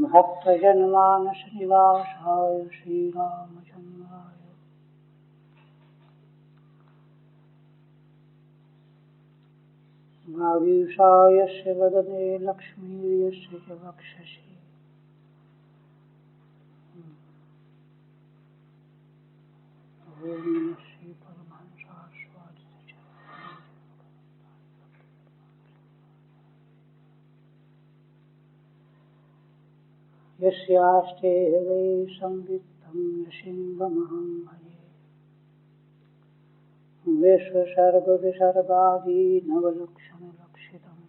भक्तजनमानस निवासाय श्रीरामचन्द्राय वागीशाय यस्य वदने लक्ष्मीर्यस्य च वक्षसि ओम नमः श्री परमहंसाय स्वादित यस्यास्ते हृदये संवित्तं नृसिंहमहं भजे विश्वसर्गविसर्गादि नवलक्षणलक्षितं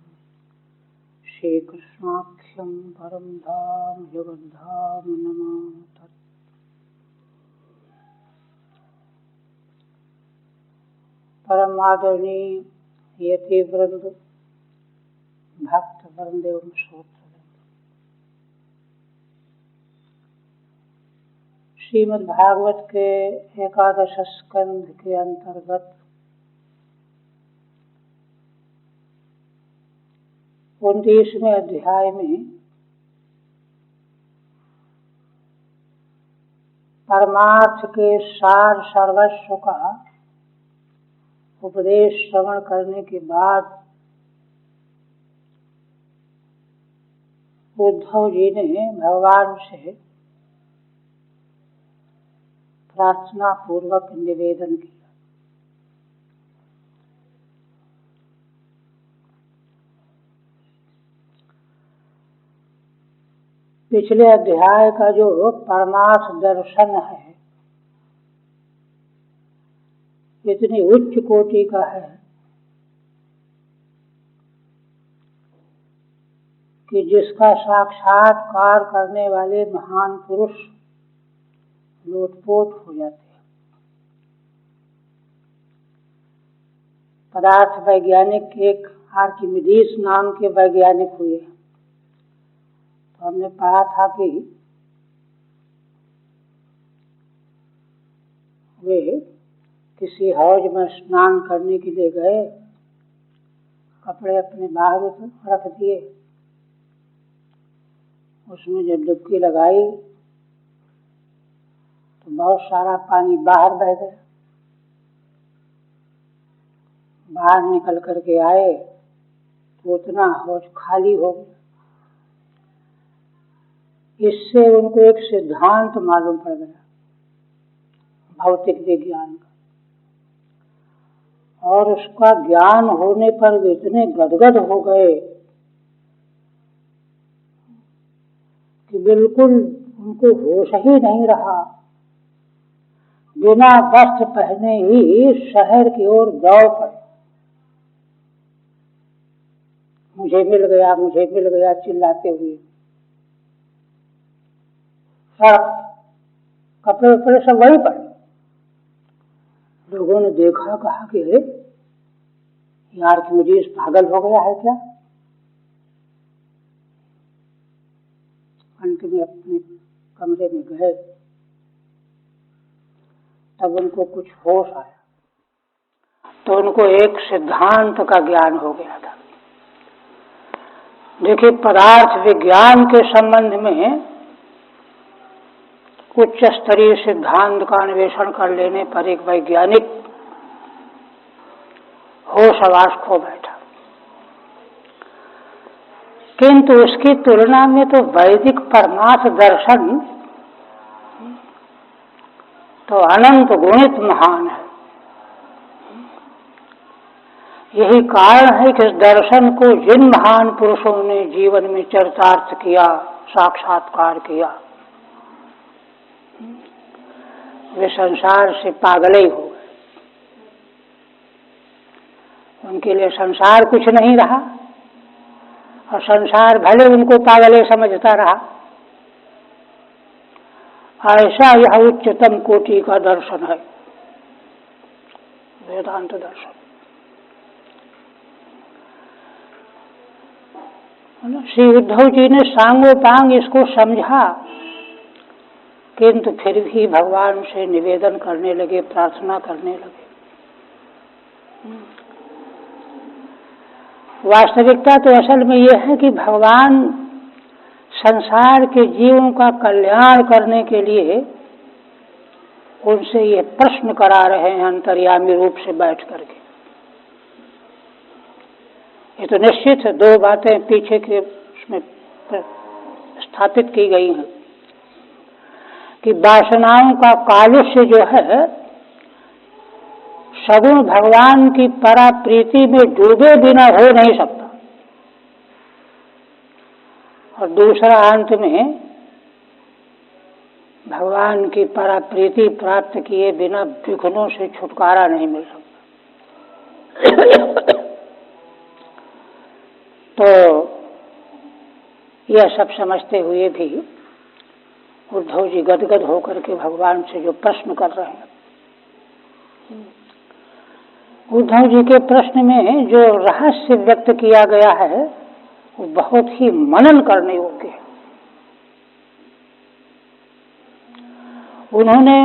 श्रीकृष्णाख्यं परं धाम जगद्धाम नमामि तत्। परम आदरणीय यति वृंद, भक्त वृंद एवं श्रोत्र, श्रीमद् भागवत के एकादश स्कंध के अंतर्गत 29वें अध्याय में परमार्थ के सार सर्वस्व का उपदेश श्रवण करने के बाद उद्धव जी ने भगवान से प्रार्थना पूर्वक निवेदन किया। पिछले अध्याय का जो परमार्थ दर्शन है इतनी उच्च कोटि का है कि जिसका साक्षात्कार करने वाले महान पुरुष लोटपोट हो जाते हैं। पदार्थ वैज्ञानिक एक आर्किमिडीज नाम के वैज्ञानिक हुए, तो हमने पढ़ा था कि वे किसी हौज में स्नान करने के लिए गए, कपड़े अपने बाहर रख दिए, उसमें जब डुबकी लगाई तो बहुत सारा पानी बाहर बह गया। बाहर निकल करके आए तो उतना हौज खाली हो गया। इससे उनको एक सिद्धांत मालूम पड़ गया भौतिक विज्ञान का, और उसका ज्ञान होने पर वे इतने गदगद हो गए कि बिल्कुल उनको होश ही नहीं रहा। बिना वस्त्र पहने ही शहर की ओर दौड़ पड़े। मुझे मिल गया चिल्लाते हुए सड़क, कपड़े उपड़े सब वहीं पड़े। लोगों ने देखा, कहा कि यार कि मुझे इस पागल हो गया है क्या। अंत में अपने कमरे में गए, तब उनको कुछ होश आया तो उनको एक सिद्धांत का ज्ञान हो गया था। देखिए, पदार्थ विज्ञान के संबंध में उच्च स्तरीय सिद्धांत का अन्वेषण कर लेने पर एक वैज्ञानिक होशवास खो बैठा, किंतु उसकी तुलना में तो वैदिक परमार्थ दर्शन तो अनंत गुणित महान है। यही कारण है कि इस दर्शन को जिन महान पुरुषों ने जीवन में चरितार्थ किया, साक्षात्कार किया, वे संसार से पागल ही हो गए। उनके लिए संसार कुछ नहीं रहा और संसार भले उनको पागल समझता रहा। ऐसा यह उच्चतम कोटि का दर्शन है वेदांत दर्शन। श्री उद्धव जी ने सांगोपांग इसको समझा, किंतु फिर भी भगवान से निवेदन करने लगे, प्रार्थना करने लगे। वास्तविकता तो असल में यह है कि भगवान संसार के जीवों का कल्याण करने के लिए उनसे ये प्रश्न करा रहे हैं अंतर्यामी रूप से बैठ करके। ये तो निश्चित है, दो बातें पीछे के उसमें स्थापित की गई हैं कि वासनाओं का कालुष्य जो है सगुण भगवान की परा प्रीति में डूबे बिना हो नहीं सकता, और दूसरा अंत में भगवान की परा प्रीति प्राप्त किए बिना विघ्नों से छुटकारा नहीं मिल सकता। तो यह सब समझते हुए भी उद्धव जी गदगद होकर के भगवान से जो प्रश्न कर रहे हैं, उद्धव जी के प्रश्न में जो रहस्य व्यक्त किया गया है वो बहुत ही मनन करने योग्य है। उन्होंने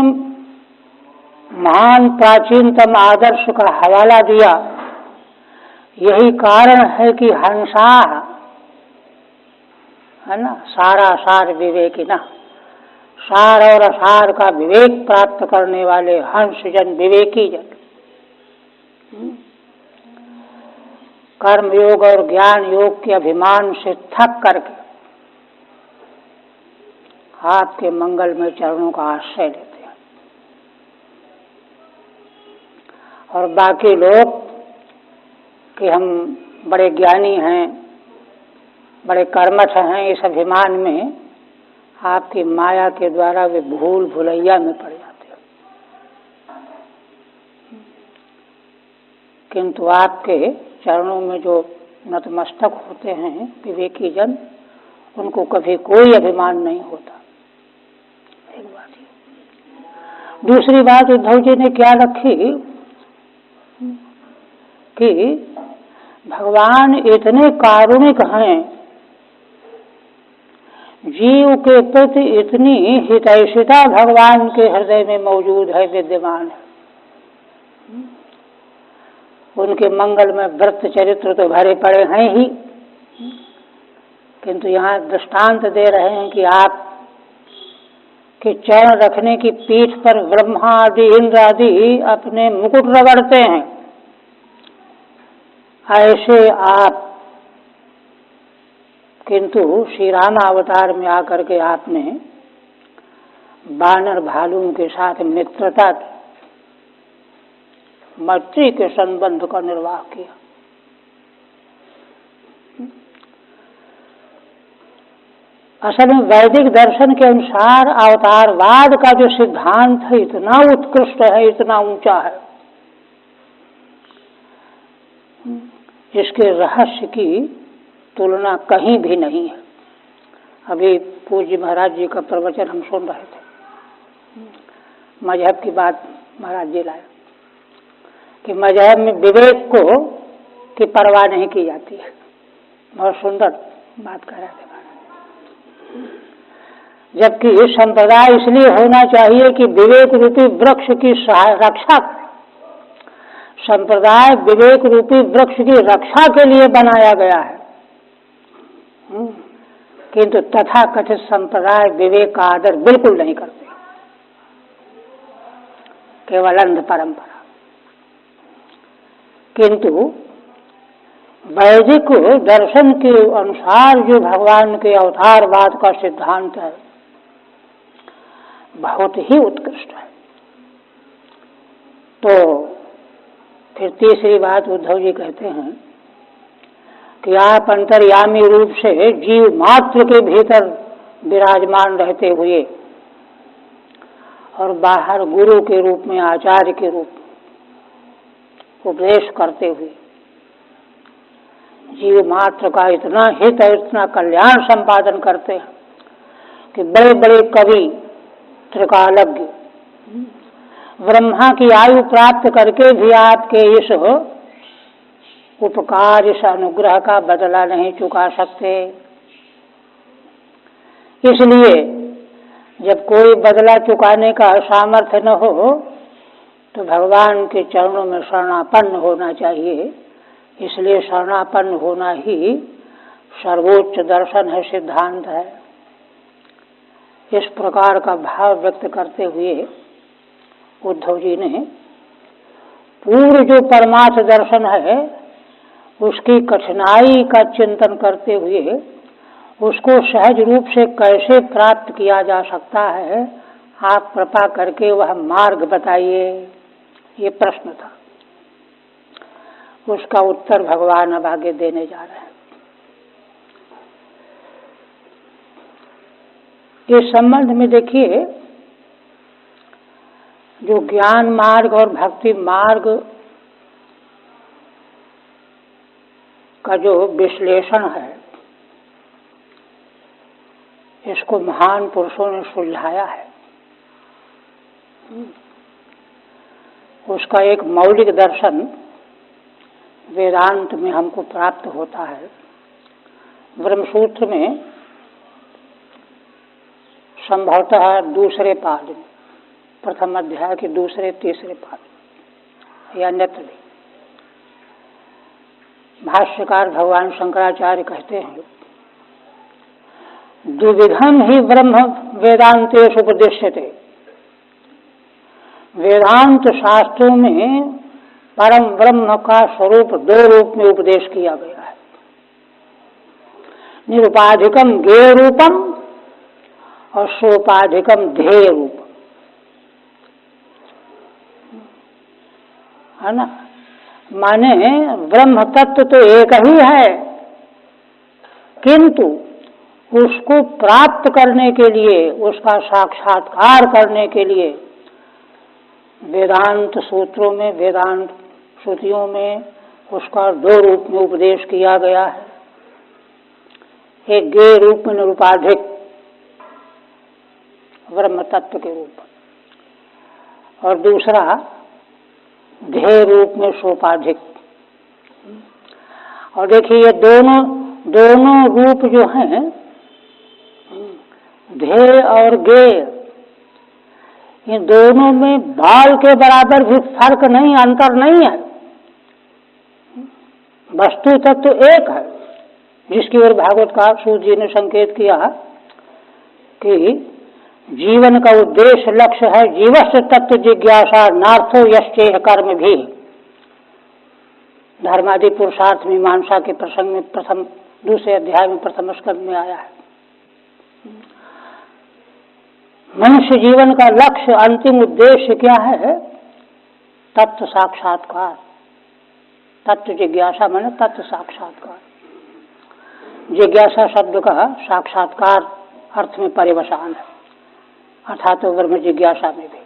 महान प्राचीनतम आदर्श का हवाला दिया। यही कारण है कि हंसा है ना, सारा सार विवेकी ना, सार और असार का विवेक प्राप्त करने वाले हंस जन, विवेकी जन, कर्म योग और ज्ञान योग के अभिमान से थक करके आपके मंगल में चरणों का आश्रय लेते हैं। और बाकी लोग कि हम बड़े ज्ञानी हैं, बड़े कर्मठ हैं, इस अभिमान में आपकी माया के द्वारा वे भूल भुलैया में पड़ जाते हैं। किंतु आपके चरणों में जो नतमस्तक होते हैं विवेकी जन, उनको कभी कोई अभिमान नहीं होता। एक बात ही। दूसरी बात उद्धव जी ने क्या रखी कि भगवान इतने कारुणिक हैं, जीव के प्रति इतनी हितैषिता भगवान के हृदय में मौजूद है, विद्यमान है। उनके मंगल में व्रत चरित्र तो भरे पड़े हैं ही, किंतु यहाँ दृष्टांत दे रहे हैं कि आप के चरण रखने की पीठ पर ब्रह्मा आदि इंद्र आदि अपने मुकुट रगड़ते हैं। ऐसे आप किंतु श्री राम अवतार में आकर के आपने बानर भालुओं के साथ मित्रता की, मैत्री के संबंध का निर्वाह किया। असल में वैदिक दर्शन के अनुसार अवतारवाद का जो सिद्धांत है इतना उत्कृष्ट है, इतना ऊंचा है, इसके रहस्य की तुलना कहीं भी नहीं है। अभी पूज्य महाराज जी का प्रवचन हम सुन रहे थे, मजहब की बात महाराज जी लाए कि मजहब में विवेक को की परवाह नहीं की जाती है। बहुत सुंदर बात कर रहे थे। जबकि संप्रदाय इसलिए होना चाहिए कि विवेक रूपी वृक्ष की रक्षा, संप्रदाय विवेक रूपी वृक्ष की रक्षा के लिए बनाया गया है, किंतु तथा कथित संप्रदाय विवेक का आदर बिल्कुल नहीं करते, केवल अंध परंपरा। किंतु वैदिक दर्शन के अनुसार जो भगवान के अवतारवाद का सिद्धांत है बहुत ही उत्कृष्ट है। तो फिर तीसरी बात उद्धव जी कहते हैं कि आप अंतर्यामी रूप से जीव मात्र के भीतर विराजमान रहते हुए और बाहर गुरु के रूप में, आचार्य के रूप में उपदेश करते हुए जीव मात्र का इतना हित और इतना कल्याण संपादन करते हैं कि बड़े बड़े कवि, त्रिकालज्ञ, ब्रह्मा की आयु प्राप्त करके भी आपके इस उपकार, इस अनुग्रह का बदला नहीं चुका सकते। इसलिए जब कोई बदला चुकाने का सामर्थ्य न हो तो भगवान के चरणों में शरणापन्न होना चाहिए। इसलिए शरणापन्न होना ही सर्वोच्च दर्शन है, सिद्धांत है। इस प्रकार का भाव व्यक्त करते हुए उद्धव जी ने पूर्ण जो परमार्थ दर्शन है उसकी कठिनाई का चिंतन करते हुए उसको सहज रूप से कैसे प्राप्त किया जा सकता है, आप कृपा करके वह मार्ग बताइए, ये प्रश्न था। उसका उत्तर भगवान अब आगे देने जा रहे हैं। इस संबंध में देखिए, जो ज्ञान मार्ग और भक्ति मार्ग का जो विश्लेषण है, इसको महान पुरुषों ने सुलझाया है। उसका एक मौलिक दर्शन वेदांत में हमको प्राप्त होता है। ब्रह्मसूत्र में संभवतः दूसरे पाद में, प्रथम अध्याय के दूसरे तीसरे पाद या अन्यत्र भी भाष्यकार भगवान शंकराचार्य कहते हैं, द्विविधम ही ब्रह्म वेदांतेषु उपदिश्यते। वेदांत शास्त्रों में परम ब्रह्म का स्वरूप दो रूप में उपदेश किया गया है, निरुपाधिकम ज्ञेय रूपम और सोपाधिकम ध्येय रूप, है ना। माने ब्रह्म तत्व तो एक ही है, किंतु उसको प्राप्त करने के लिए, उसका साक्षात्कार करने के लिए वेदांत सूत्रों में, वेदांत श्रुतियों में उसका दो रूप में उपदेश किया गया है। एक ज्ञेय रूप में निरुपाधिक ब्रह्म तत्व के रूप, और दूसरा ध्येय रूप में सोपाधिक। और देखिए, ये दोनों रूप जो हैं, ध्येय और ज्ञेय, इन दोनों में बाल के बराबर भी फर्क नहीं, अंतर नहीं है। वस्तु तत्व तो एक है, जिसकी ओर भागवतकार सूत जी ने संकेत किया कि जीवन का उद्देश्य लक्ष्य है जीवस्य तत्व जिज्ञासा नार्थो यश्चेह कर्म भी। धर्मादि पुरुषार्थ मीमांसा के प्रसंग में प्रथम दूसरे अध्याय में प्रथम स्कंद में आया है। मनुष्य जीवन का लक्ष्य, अंतिम उद्देश्य क्या है? तत्व साक्षात्कार। तत्व जिज्ञासा माने तत्व साक्षात्कार। जिज्ञासा शब्द का साक्षात्कार अर्थ में परिवसान है, अर्थात तो ब्रह्म जिज्ञासा में भी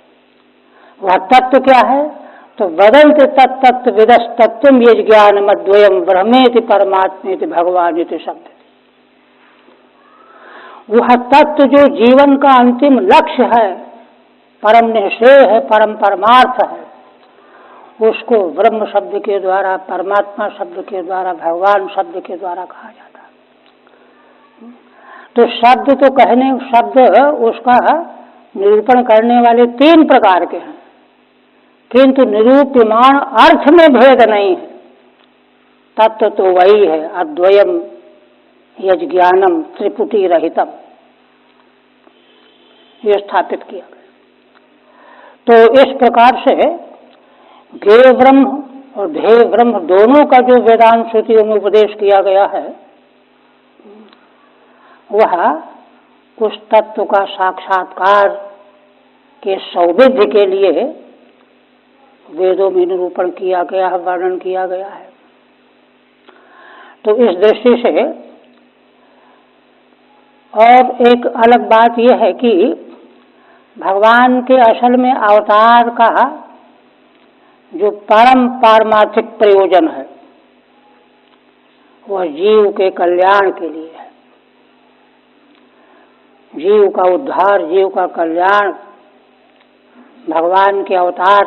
वह तत्व क्या है? तो वदंत तत्तत्व विदस तत्वम ये ज्ञान मद्वयम ब्रह्मेति परमात्मेति भगवानेति शब्द। वह तत्व जो जीवन का अंतिम लक्ष्य है, परम निश्चय है, परम परमार्थ है, उसको ब्रह्म शब्द के द्वारा, परमात्मा शब्द के द्वारा, भगवान शब्द के द्वारा कहा जाता है। तो शब्द तो कहने, शब्द उसका निरूपण करने वाले तीन प्रकार के हैं, किंतु निरूप्यमान अर्थ में भेद नहीं है। तत्व तो वही है, अद्वयम यज ज्ञानम त्रिपुटी रहितम, ये स्थापित किया गया। तो इस प्रकार से ज्ञेय ब्रह्म और ध्येय ब्रह्म दोनों का जो वेदांत श्रुतियों में उपदेश किया गया है, वह उस तत्व का साक्षात्कार के सौविध्य के लिए वेदों में निरूपण किया गया है, वर्णन किया गया है। तो इस दृष्टि से और एक अलग बात यह है कि भगवान के असल में अवतार का जो परम पारमार्थिक प्रयोजन है, वह जीव के कल्याण के लिए है। जीव का उद्धार, जीव का कल्याण भगवान के अवतार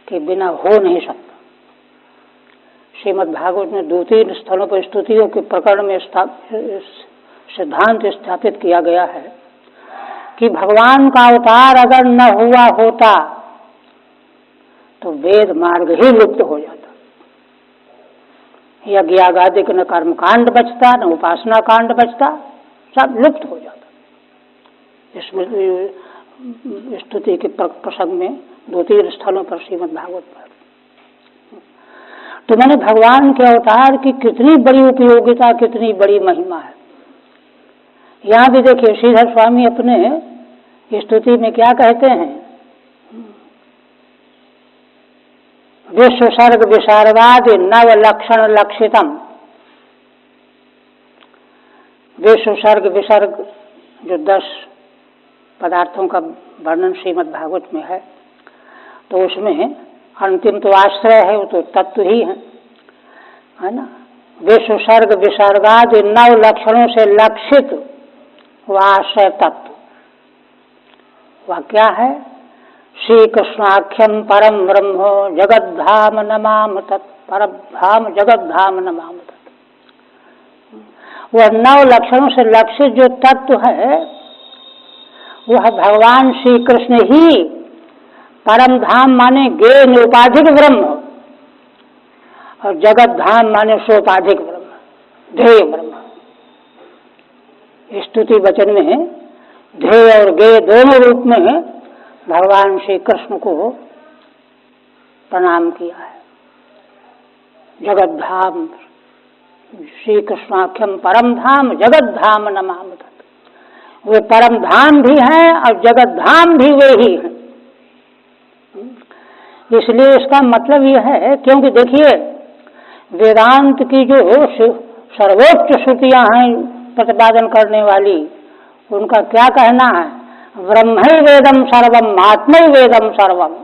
के बिना हो नहीं सकता। श्रीमद् भागवत में 2-3 स्थलों पर स्तुतियों के प्रकरण में सिद्धांत स्थापित किया गया है कि भगवान का अवतार अगर न हुआ होता तो वेद मार्ग ही लुप्त हो जाता, यज्ञागादिक न कर्मकांड बचता, न उपासना कांड बचता, सब लुप्त हो जाता। इसमें स्तुति के प्रसंग में 2-3 स्थलों पर श्रीमद् भागवत पर। तो मैंने भगवान के अवतार की कितनी बड़ी उपयोगिता, कितनी बड़ी महिमा है। यहाँ भी देखिए श्रीधर स्वामी अपने स्तुति में क्या कहते हैं, विश्व सर्ग विसर्गादि नव लक्षण लक्षितम। विश्व सर्ग विसर्ग जो 10 पदार्थों का वर्णन श्रीमद् भागवत में है, तो उसमें अंतिम तो आश्रय है, वो तो तत्व ही है ना। विश्व सर्ग विसर्गादि 9 लक्षणों से लक्षित वह आश्रय तत्व, वह क्या है? श्री कृष्णाख्यम परम ब्रह्मो जगद्धाम नमाम तत्। परम जगद्धाम नमाम तत्। वह 9 लक्षणों से लक्षित जो तत्व है, वह भगवान श्री कृष्ण ही परम धाम माने गे निरुपाधिक ब्रह्म, और जगत धाम माने सोपाधिक ब्रह्म, ध्येय ब्रह्म। स्तुति वचन में ध्येय और गे दोनों रूप में भगवान श्री कृष्ण को प्रणाम किया है। जगत धाम श्री कृष्णाख्यम परम धाम जगत धाम नमाम तत्। वे परम धाम भी हैं और जगत धाम भी वे ही हैं। इसलिए इसका मतलब यह है, क्योंकि देखिए वेदांत की जो सर्वोच्च श्रुतियां हैं प्रतिपादन करने वाली, उनका क्या कहना है? ब्रह्मै वेदम सर्वम आत्मै वेदम सर्वम,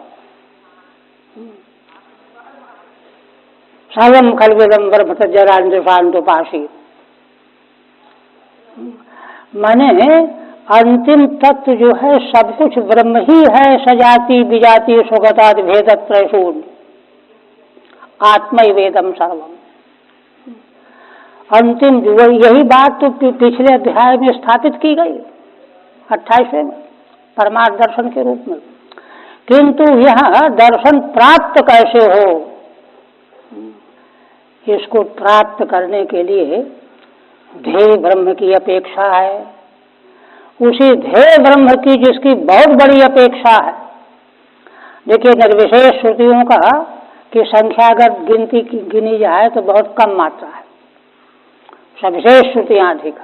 सर्वम खल वेदम ब्रह्म तज्जरांतोपासी। माने अंतिम तत्व जो है सब कुछ ब्रह्म ही है, सजाति विजाति स्वगताद भेद त्रयशून्य, आत्मै वेदम सर्वम। अंतिम जो यही बात तो पिछले अध्याय में स्थापित की गई 28वें में परमार्थ दर्शन के रूप में। किंतु यह दर्शन प्राप्त कैसे हो, इसको प्राप्त करने के लिए ध्येय ब्रह्म की अपेक्षा है। उसी ध्येय ब्रह्म की जिसकी बहुत बड़ी अपेक्षा है। देखिए निर्विशेष श्रुतियों का कि संख्यागत गिनती गिनी जाए तो बहुत कम मात्रा है, सविशेष श्रुतियां अधिक।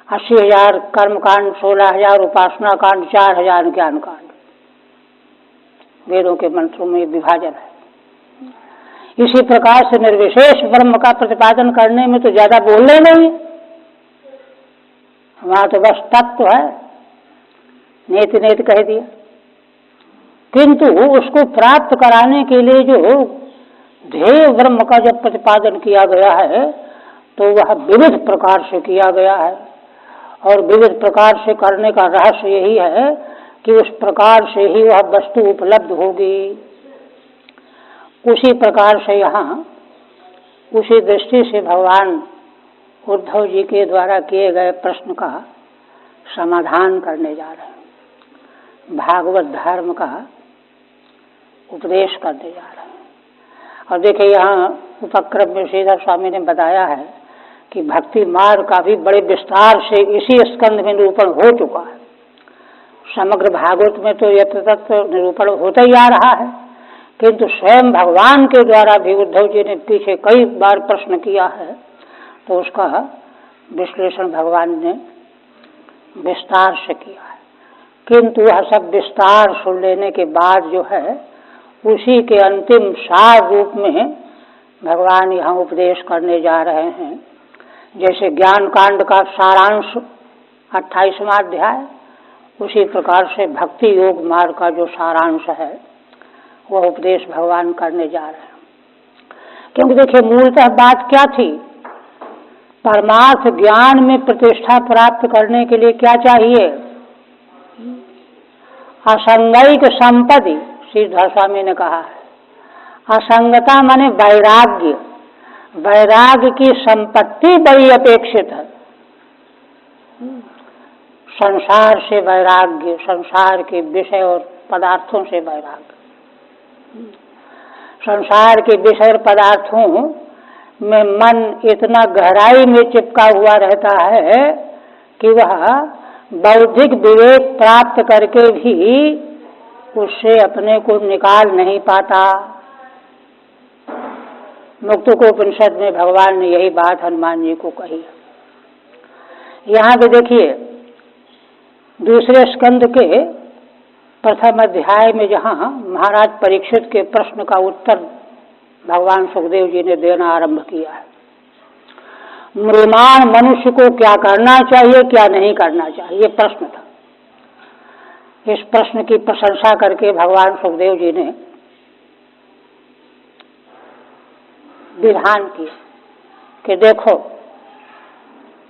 80,000 कर्म कांड, 16,000 उपासना कांड, 4,000 ज्ञान कांड, वेदों के मंत्रों में विभाजन है। इसी प्रकार से निर्विशेष ब्रह्म का प्रतिपादन करने में तो ज्यादा बोलने नहीं, वहां तो बस तत्व है, नेति नेति कह दिया। किंतु उसको प्राप्त कराने के लिए जो ध्येय ब्रह्म का जब प्रतिपादन किया गया है, तो वह विविध प्रकार से किया गया है। और विविध प्रकार से करने का रहस्य यही है कि उस प्रकार से ही वह वस्तु उपलब्ध होगी। उसी प्रकार से यहाँ उसी दृष्टि से भगवान उद्धव जी के द्वारा किए गए प्रश्न का समाधान करने जा रहे हैं, भागवत धर्म का उपदेश करने जा रहे हैं। और देखिए यहाँ उपक्रम में श्रीधर स्वामी ने बताया है कि भक्ति मार्ग का भी बड़े विस्तार से इसी स्कंध में निरूपण हो चुका है। समग्र भागवत में तो यथातथ निरूपण होता ही आ रहा है, किंतु स्वयं भगवान के द्वारा भी उद्धव जी ने पीछे कई बार प्रश्न किया है, तो उसका विश्लेषण भगवान ने विस्तार से किया है। किंतु वह सब विस्तार सुन लेने के बाद जो है उसी के अंतिम सार रूप में भगवान यहाँ उपदेश करने जा रहे हैं। जैसे ज्ञान कांड का सारांश 28वां अध्याय, उसी प्रकार से भक्ति योग मार्ग का जो सारांश है वह उपदेश भगवान करने जा रहे हैं। क्योंकि देखिए मूलतः बात क्या थी, परमार्थ ज्ञान में प्रतिष्ठा प्राप्त करने के लिए क्या चाहिए? असंगैक संपत्ति, श्रीधर स्वामी ने कहा है। असंगता माने वैराग्य, वैराग्य की संपत्ति बड़ी अपेक्षित है। संसार से वैराग्य, संसार के विषय और पदार्थों से वैराग्य। संसार के विषय और पदार्थों में मन इतना गहराई में चिपका हुआ रहता है कि वह बौद्धिक विवेक प्राप्त करके भी उससे अपने को निकाल नहीं पाता। मुक्तकोपनिषद में भगवान ने यही बात हनुमान जी को कही। यहाँ पे देखिए दूसरे स्कंद के प्रथम अध्याय में जहाँ महाराज परीक्षित के प्रश्न का उत्तर भगवान सुखदेव जी ने देना आरंभ किया है। म्रियमाण मनुष्य को क्या करना चाहिए, क्या नहीं करना चाहिए, ये प्रश्न था। इस प्रश्न की प्रशंसा करके भगवान सुखदेव जी ने विधान किया कि देखो,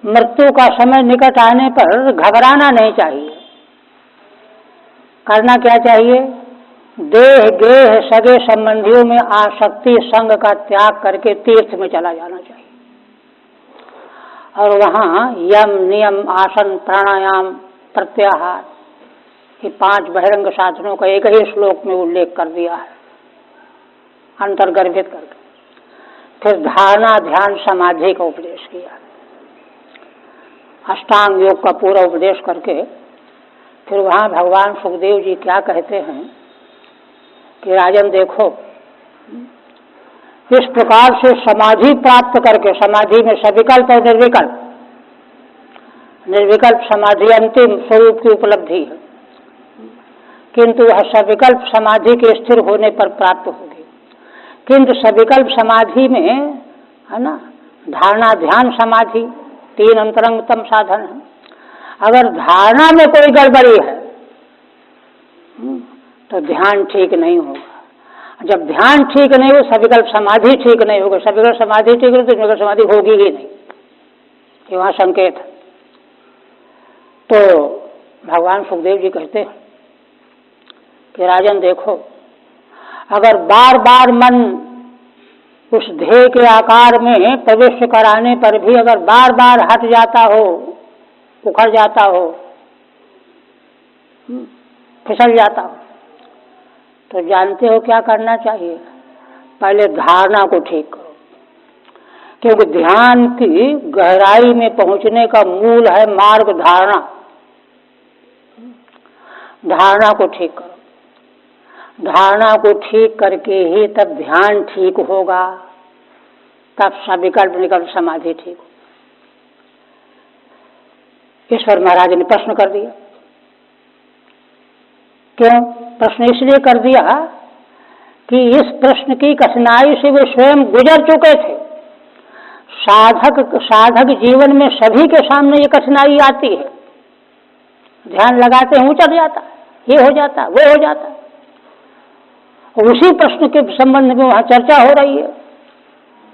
मृत्यु का समय निकट आने पर घबराना नहीं चाहिए। करना क्या चाहिए? देह गेह सगे संबंधियों में आसक्ति संग का त्याग करके तीर्थ में चला जाना चाहिए और वहाँ यम नियम आसन प्राणायाम प्रत्याहार ये 5 बहिरंग साधनों का एक ही श्लोक में उल्लेख कर दिया है, अंतर्गर्भित करके। फिर धारणा ध्यान समाधि का उपदेश किया, अष्टांग योग का पूरा उपदेश करके फिर वहाँ भगवान सुखदेव जी क्या कहते हैं कि राजन देखो, इस प्रकार से समाधि प्राप्त करके, समाधि में सविकल्प और निर्विकल्प, निर्विकल्प समाधि अंतिम स्वरूप की उपलब्धि है, किंतु वह सविकल्प समाधि के स्थिर होने पर प्राप्त होगी। किंतु सविकल्प समाधि में है ना, धारणा ध्यान समाधि 3 अंतरंगतम साधन है। अगर धारणा में कोई गड़बड़ी है तो ध्यान ठीक नहीं होगा। जब ध्यान ठीक नहीं हो, सविकल्प समाधि ठीक नहीं होगा। सविकल्प समाधि ठीक हो तो निर्विकल्प समाधि होगी ही नहीं, ये वहां संकेत है। तो भगवान सुखदेव जी कहते हैं कि राजन देखो, अगर बार बार मन उस ध्येय के आकार में प्रवेश कराने पर भी अगर बार बार हट जाता हो, उखड़ जाता हो, फिसल जाता हो, तो जानते हो क्या करना चाहिए? पहले धारणा को ठीक करो, क्योंकि ध्यान की गहराई में पहुंचने का मूल है मार्ग धारणा। धारणा को ठीक करो, धारणा को ठीक करके ही तब ध्यान ठीक होगा, तब सविकल्प निकल्प समाधि ठीक हो। ईश्वर महाराज ने प्रश्न कर दिया। क्यों प्रश्न? इसलिए कर दिया कि इस प्रश्न की कठिनाई से वे स्वयं गुजर चुके थे। साधक जीवन में सभी के सामने ये कठिनाई आती है। ध्यान लगाते हैं उचट जाता, ये हो जाता, वो हो जाता। उसी प्रश्न के संबंध में वहां चर्चा हो रही है।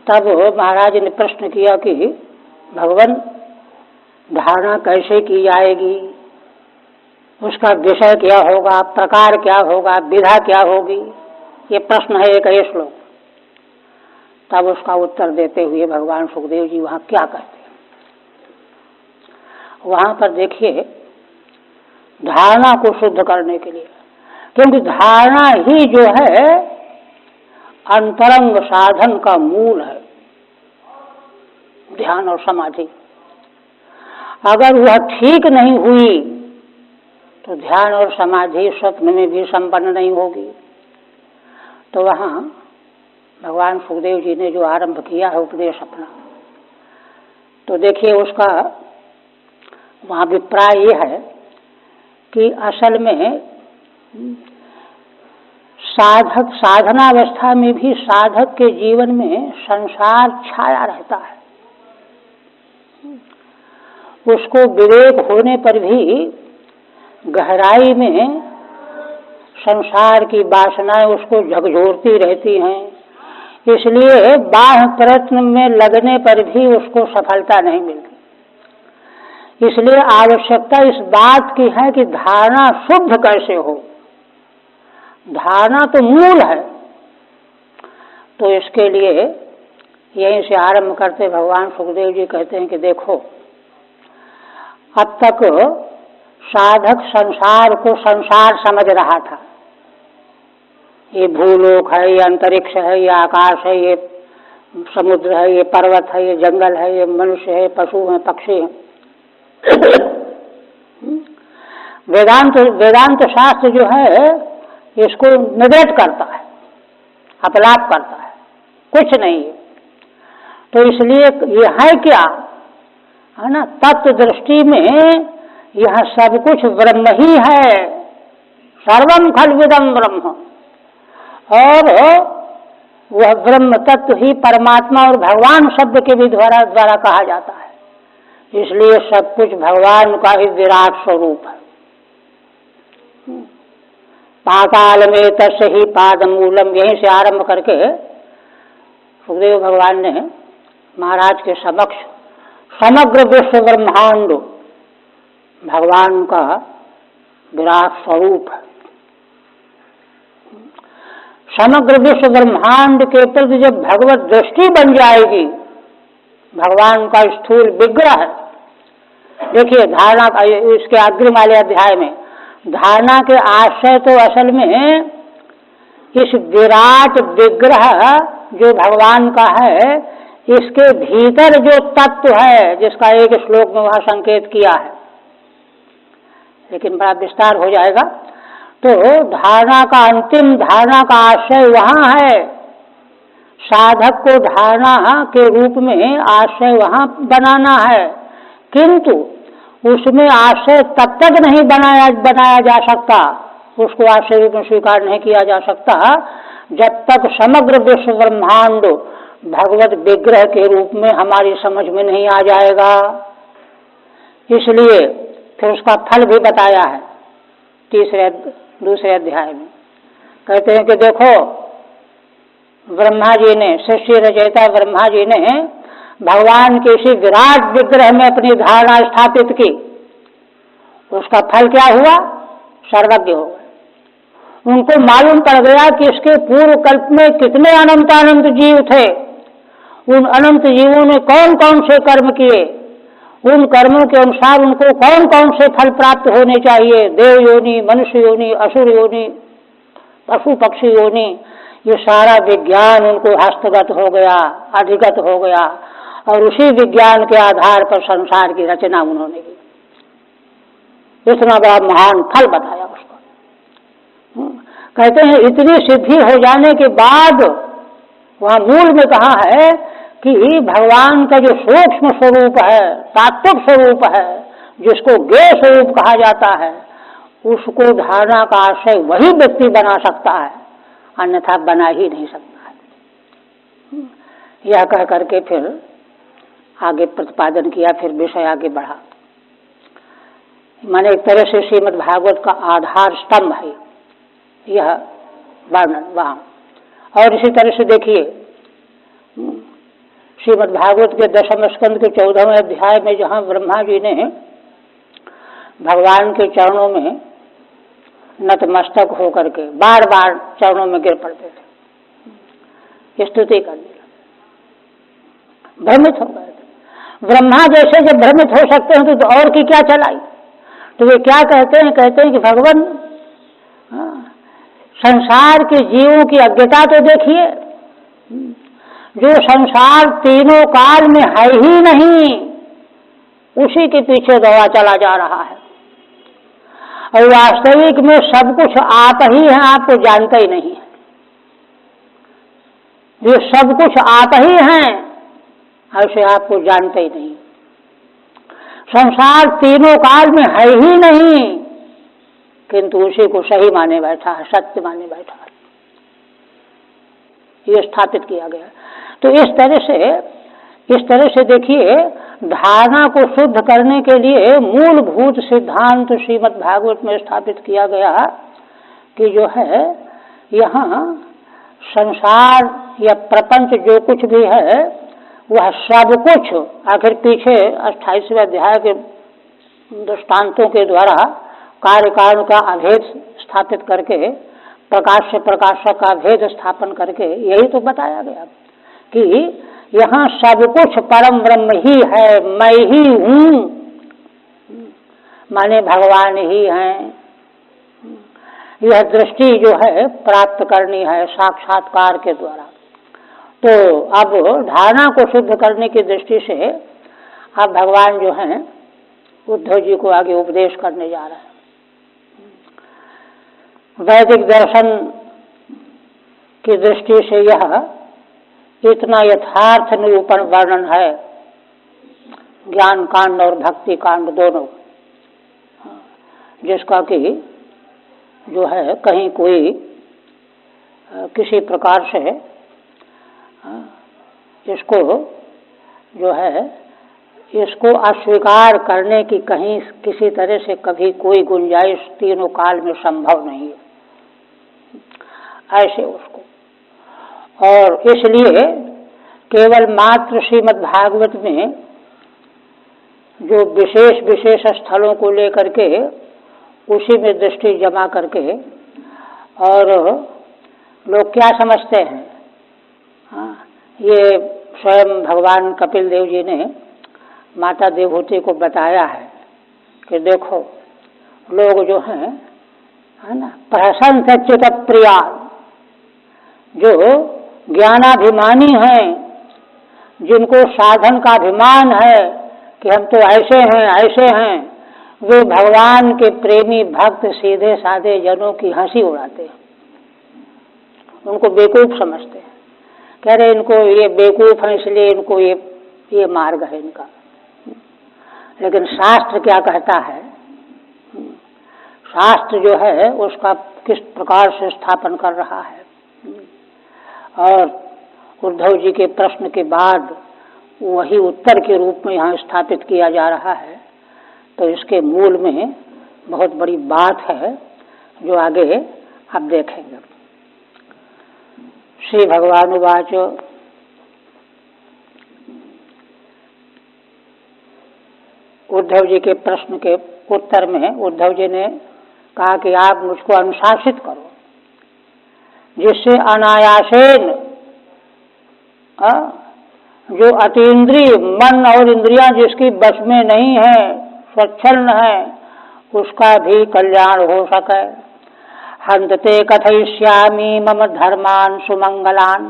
तब महाराज ने प्रश्न किया कि भगवान, धारणा कैसे की जाएगी, उसका विषय क्या होगा, प्रकार क्या होगा, विधा क्या होगी, ये प्रश्न है एक ही श्लोक। तब उसका उत्तर देते हुए भगवान सुखदेव जी वहां क्या कहते हैं? वहां पर देखिए, धारणा को शुद्ध करने के लिए, क्योंकि धारणा ही जो है अंतरंग साधन का मूल है, ध्यान और समाधि। अगर वह ठीक नहीं हुई तो ध्यान और समाधि स्वप्न में भी संपन्न नहीं होगी। तो वहाँ भगवान सुखदेव जी ने जो आरंभ किया है उपदेश अपना, तो देखिए उसका वहाँ अभिप्राय ये है कि असल में साधनावस्था में भी साधक के जीवन में संसार छाया रहता है। उसको विवेक होने पर भी गहराई में संसार की वासनाएं उसको झकझोरती रहती हैं। इसलिए बाह्य प्रयत्न में लगने पर भी उसको सफलता नहीं मिलती। इसलिए आवश्यकता इस बात की है कि धारणा शुद्ध कैसे हो। धारणा तो मूल है। तो इसके लिए यहीं से आरंभ करते भगवान सुखदेव जी कहते हैं कि देखो, अब तक साधक संसार को संसार समझ रहा था। ये भूलोक है, ये अंतरिक्ष है, ये आकाश है, ये समुद्र है, ये पर्वत है, ये जंगल है, ये मनुष्य है, पशु है, पक्षी है। वेदांत शास्त्र जो है इसको निगलेक्ट करता है, अपलाप करता है, कुछ नहीं है। तो इसलिए ये है क्या है ना, तत्व दृष्टि में यह सब कुछ ब्रह्म ही है, सर्वम खल्विदम ब्रह्म, और वह ब्रह्म तत्व ही परमात्मा और भगवान शब्द के भी द्वारा कहा जाता है। इसलिए सब कुछ भगवान का ही विराट स्वरूप है। पाताल में तस्य ही पादमूलम, यहीं से आरंभ करके सुखदेव भगवान ने महाराज के समक्ष समग्र विश्व ब्रह्मांड भगवान का विराट स्वरूप है। समग्र विश्व ब्रह्मांड के प्रति जब भगवत दृष्टि बन जाएगी, भगवान का स्थूल विग्रह है। देखिए धारणा, इसके अग्रिम वाले अध्याय में धारणा के आश्रय तो असल में इस विराट विग्रह जो भगवान का है, इसके भीतर जो तत्व है जिसका एक श्लोक में वहां संकेत किया है, लेकिन बड़ा विस्तार हो जाएगा। तो धारणा का अंतिम धारणा का आश्रय वहां है, साधक को धारणा के रूप में आश्रय वहां बनाना है, किंतु उसमें आश्रय तब तक नहीं बनाया जा सकता, उसको आश्रय रूप में स्वीकार नहीं किया जा सकता जब तक समग्र विश्व ब्रह्मांड भगवत विग्रह के रूप में हमारी समझ में नहीं आ जाएगा। इसलिए फिर उसका फल भी बताया है दूसरे अध्याय में। कहते हैं कि देखो, ब्रह्मा जी ने, सृष्टि रचयिता ब्रह्मा जी ने भगवान के इसी विराट विग्रह में अपनी धारणा स्थापित की, उसका फल क्या हुआ? सर्वज्ञ हो गए। उनको मालूम पड़ गया कि इसके पूर्व कल्प में कितने अनंत जीव थे, उन अनंत जीवों ने कौन कौन से कर्म किए, उन कर्मों के अनुसार उनको कौन कौन से फल प्राप्त होने चाहिए, देव योनि, मनुष्य योनि, असुर योनि, पशु पक्षी योनि, ये सारा विज्ञान उनको हस्तगत हो गया, अधिगत हो गया, और उसी विज्ञान के आधार पर संसार की रचना उन्होंने की। इतना बड़ा महान फल बताया उसको। कहते हैं इतनी सिद्धि हो जाने के बाद वहां मूल में कहा है कि भगवान का जो सूक्ष्म स्वरूप है, तात्विक स्वरूप है, जिसको ज्ञेय स्वरूप कहा जाता है, उसको धारणा का आश्रय वही व्यक्ति बना सकता है, अन्यथा बना ही नहीं सकता है। यह कह करके फिर आगे प्रतिपादन किया, फिर विषय आगे बढ़ा। माने एक तरह से श्रीमद् भागवत का आधार स्तंभ है यह वर्णन वहां। और इसी तरह से देखिए श्रीमद् भागवत के 10वें स्कंद के 14वें अध्याय में जहां ब्रह्मा जी ने भगवान के चरणों में नतमस्तक होकर के बार बार चरणों में गिर पड़ते थे, स्तुति करने लगे, भ्रमित हो गए थे। ब्रह्मा जैसे जब भ्रमित हो सकते हैं तो और की क्या चलाई। तो वे क्या कहते हैं कि भगवान संसार के जीवों की अज्ञता तो देखिए, जो संसार तीनों काल में है ही नहीं, उसी के पीछे दौड़ा चला जा रहा है, और वास्तविक में सब कुछ आप ही हैं, आपको जानते ही नहीं है। जो सब कुछ आप ही हैं, ऐसे आपको जानते ही नहीं। संसार तीनों काल में है ही नहीं, किंतु उसी को सही माने बैठा है, सत्य माने बैठा है, ये स्थापित किया गया। तो इस तरह से देखिए, धारणा को शुद्ध करने के लिए मूलभूत सिद्धांत श्रीमद् भागवत में स्थापित किया गया कि जो है यहाँ संसार या प्रपंच जो कुछ भी है वह सब कुछ, आखिर पीछे 28वें अध्याय के दृष्टांतों के द्वारा कार्य कारण का अभेद स्थापित करके, प्रकाश से प्रकाशक का भेद स्थापन करके यही तो बताया गया कि यहाँ सब कुछ परम ब्रह्म ही है, मैं ही हूँ, माने भगवान ही हैं। यह दृष्टि जो है प्राप्त करनी है साक्षात्कार के द्वारा। तो अब धारणा को शुद्ध करने की दृष्टि से अब भगवान जो हैं उद्धव जी को आगे उपदेश करने जा रहे हैं। वैदिक दर्शन की दृष्टि से यह इतना यथार्थ निरूपण वर्णन है, ज्ञान कांड और भक्ति कांड दोनों, जिसका कि जो है कहीं कोई किसी प्रकार से इसको जो है इसको अस्वीकार करने की कहीं किसी तरह से कभी कोई गुंजाइश तीनों काल में संभव नहीं है, ऐसे उसको। और इसलिए केवल मात्र श्रीमद् भागवत में जो विशेष विशेष स्थलों को लेकर के उसी में दृष्टि जमा करके, और लोग क्या समझते हैं, ये स्वयं भगवान कपिल देव जी ने माता देवहूति को बताया है कि देखो लोग जो हैं, है ना, प्रहसन सच्चित प्रिया, जो ज्ञानाभिमानी हैं, जिनको साधन का अभिमान है कि हम तो ऐसे हैं, वे भगवान के प्रेमी भक्त सीधे साधे जनों की हंसी उड़ाते हैं, उनको बेवकूफ समझते हैं, कह रहे इनको ये बेवकूफ है इसलिए इनको ये मार्ग है इनका। लेकिन शास्त्र क्या कहता है, शास्त्र जो है उसका किस प्रकार से स्थापन कर रहा है, और उद्धव जी के प्रश्न के बाद वही उत्तर के रूप में यहाँ स्थापित किया जा रहा है। तो इसके मूल में बहुत बड़ी बात है जो आगे आप देखेंगे। श्री भगवान उवाच उद्धव जी के प्रश्न के उत्तर में उद्धव जी ने कहा कि आप मुझको अनुशासित करो, जिससे अनायासेन जो अतीन्द्रिय मन और इंद्रियां जिसकी बस में नहीं है, स्वच्छल्न है, उसका भी कल्याण हो सके। हन्तते कथयिष्यामि मम धर्मान सुमंगलान,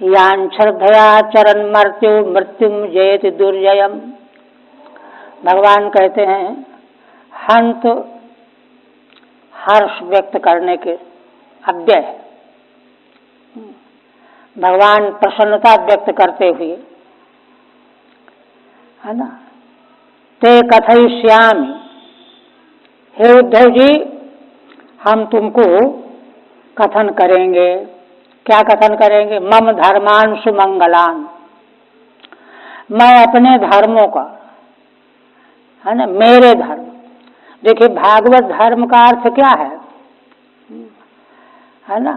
यान श्रद्धया चरन् मृत्युम जयति दुर्जयम। भगवान कहते हैं हंत हर्ष व्यक्त करने के अव्यय, भगवान प्रसन्नता व्यक्त करते हुए, है ना, ते कथयिष्यामि, हे उद्धव जी हम तुमको कथन करेंगे। क्या कथन करेंगे? मम धर्मान सुमंगलान, मैं अपने धर्मों का, है ना, मेरे धर्म। देखिए भागवत धर्म का अर्थ क्या है ना,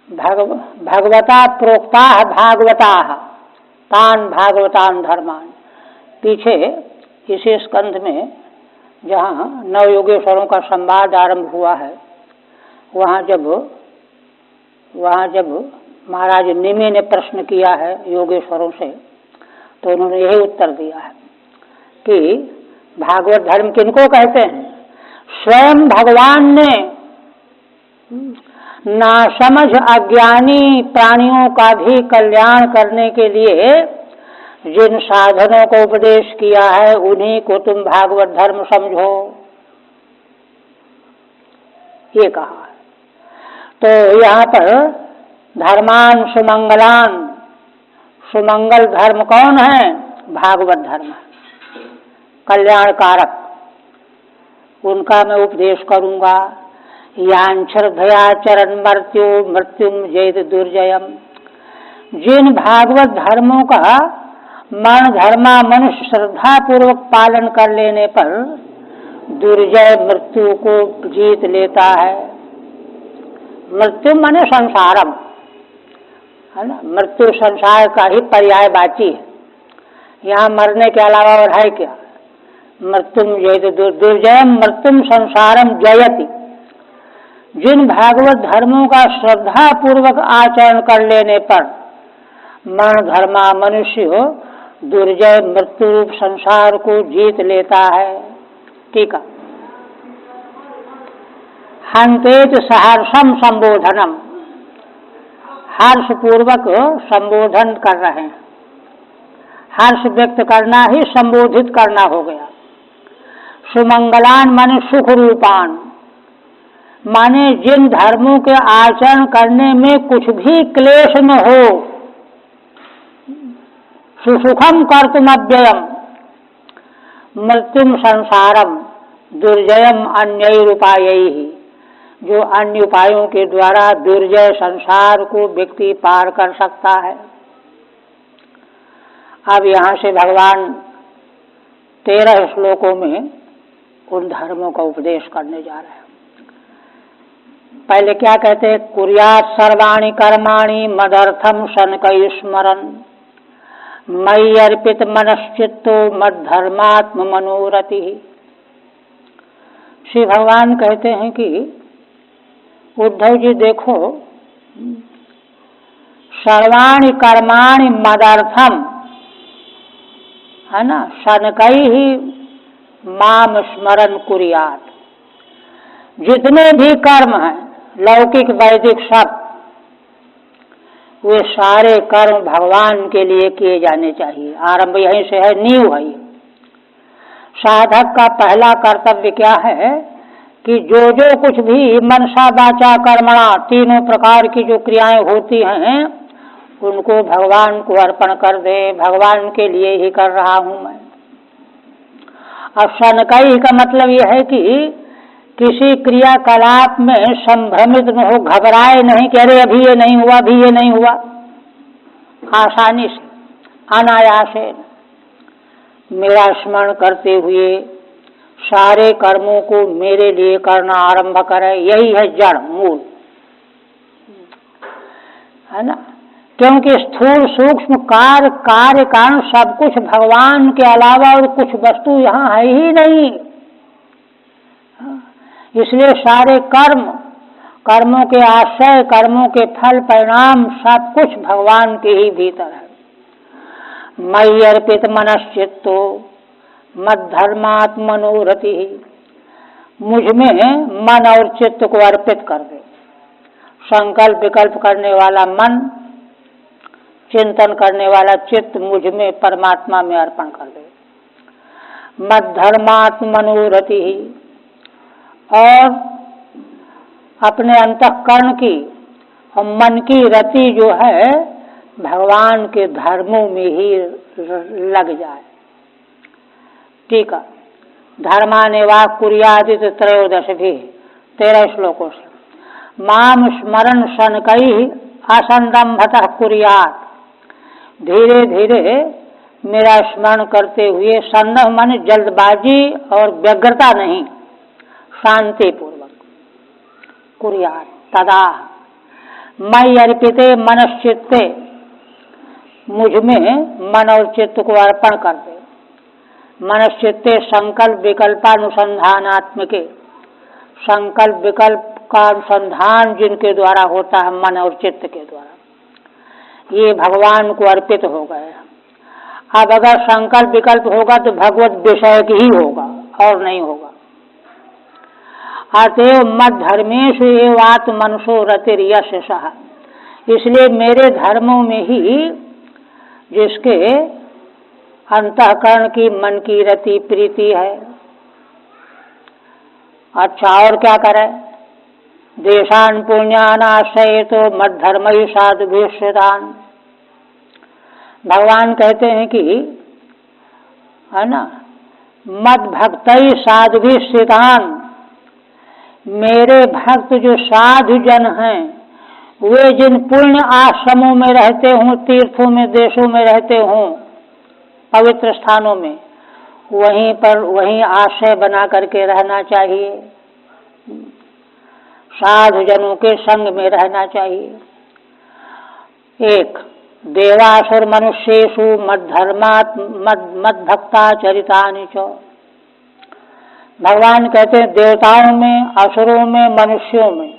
भगवता प्रोक्ता भागवता तान भागवतान धर्मान। पीछे इसी स्कंध में जहाँ नवयोगेश्वरों का संवाद आरंभ हुआ है, वहाँ जब महाराज निमि ने प्रश्न किया है योगेश्वरों से, तो उन्होंने यही उत्तर दिया है कि भागवत धर्म किनको कहते हैं? स्वयं भगवान ने नासमझ अज्ञानी प्राणियों का भी कल्याण करने के लिए जिन साधनों को उपदेश किया है, उन्हीं को तुम भागवत धर्म समझो, ये कहा है। तो यहाँ पर धर्मान सुमंगलान, सुमंगल धर्म कौन है? भागवत धर्म, कल्याण कारक, उनका मैं उपदेश करूंगा। यान श्रद्धया चरण मृत्युम जयत दुर्जयम, जिन भागवत धर्मों का मरण धर्मा मनुष्य श्रद्धा पूर्वक पालन कर लेने पर दुर्जय मृत्यु को जीत लेता है। मृत्यु माने संसारम, है ना, मृत्यु संसार का ही पर्यायवाची है, यहाँ मरने के अलावा और है क्या? मृत्युम जयति दुर्जयम मृत्युम संसारम जयति, जिन भागवत धर्मों का श्रद्धा पूर्वक आचरण कर लेने पर मरण धर्मा मनुष्य दुर्जय मृत्यु रूप संसार को जीत लेता है। ठीक है। हंतेत सहर्षम संबोधनम, हर्ष पूर्वक संबोधन कर रहे हैं, हर्ष व्यक्त करना ही संबोधित करना हो गया। सुमंगलान मन सुख रूपान, माने जिन धर्मों के आचरण करने में कुछ भी क्लेश न हो, सुसुखम कर्तुमव्ययम मृत्युम संसारम दुर्जयम अन्यैरुपायैहि, जो अन्य उपायों के द्वारा दुर्जय संसार को व्यक्ति पार कर सकता है। अब यहाँ से भगवान 13 श्लोकों में उन धर्मों का उपदेश करने जा रहे हैं। पहले क्या कहते हैं? कुर्यात् सर्वाणि कर्माणि मदर्थम शनकैः स्मरन् मयि अर्पित मनश्चित्तो मद्धर्मात्म मनोरति। श्री भगवान कहते हैं कि उद्धव जी देखो, सर्वाणि कर्माणि मदर्थम, है ना, शनकैः माम स्मरण कुर्यात्। जितने भी कर्म हैं लौकिक वैदिक सब, वे सारे कर्म भगवान के लिए किए जाने चाहिए। आरंभ यहीं से है, नींव है। साधक का पहला कर्तव्य क्या है कि जो जो कुछ भी मनसा वाचा कर्मणा, तीनों प्रकार की जो क्रियाएं होती हैं उनको भगवान को अर्पण कर दे। भगवान के लिए ही कर रहा हूं मैं। अब शनकई का मतलब यह है कि किसी क्रियाकलाप में संभ्रमित न हो, घबराए नहीं कि अरे अभी ये नहीं हुआ, अभी ये नहीं हुआ। आसानी से, अनायास से मेरा स्मरण करते हुए सारे कर्मों को मेरे लिए करना आरंभ करे। यही है जड़ मूल, है ना। क्योंकि स्थूल सूक्ष्म कार्य कारण सब कुछ भगवान के अलावा और कुछ वस्तु यहाँ है ही नहीं। इसलिए सारे कर्मों के आश्रय, कर्मों के फल परिणाम सब कुछ भगवान के ही भीतर है। मयि अर्पित मनश्चित्तो मद्धर्मात् मनोरति, मुझ में मन और चित्त को अर्पित कर दे। संकल्प विकल्प करने वाला मन, चिंतन करने वाला चित्त मुझ में परमात्मा में अर्पण कर दे। मद्धर्मात् मनोरति, और अपने अंतःकरण की और मन की रति जो है भगवान के धर्मों में ही लग जाए। ठीक है। धर्मानेवा कुर्यादित 13 भी 13 श्लोकों से। माम स्मरण शनकैः असंदम्भतः कुर्यात्, धीरे धीरे मेरा स्मरण करते हुए, संदम्भ माने जल्दबाजी और व्यग्रता नहीं, शांति पूर्वक कुर्यात्। तदा मयि अर्पिते मनश्चित्ते, मुझ में मन और चित्त को अर्पण कर दे। मनश्चित्ते संकल्प विकल्पानुसंधानात्मके, संकल्प विकल्प का अनुसंधान जिनके द्वारा होता है मन और चित्त के द्वारा, ये भगवान को अर्पित हो गए। अब अगर संकल्प विकल्प होगा तो भगवत विषय ही होगा और नहीं होगा। अतएव मद धर्मेषु एव आत्मनसो रतिर्यश सह, इसलिए मेरे धर्मों में ही जिसके अंतःकरण की, मन की रति प्रीति है। अच्छा, और क्या करे? देशान पुण्यान आश्रयेतो मद धर्मैः साधुभिः श्रितान्। भगवान कहते हैं कि, है ना, मद भक्तैः साधुभिः श्रितान्, मेरे भक्त जो साधु जन हैं, वे जिन पुण्य आश्रमों में रहते हों, तीर्थों में, देशों में रहते हों, पवित्र स्थानों में, वहीं पर वहीं आश्रय बना करके रहना चाहिए। साधु जनों के संग में रहना चाहिए। एक, देवासुर मनुष्येषु मद्धर्मात् मद्भक्ताचरितानि च। भगवान कहते हैं देवताओं में, असुरों में, मनुष्यों में,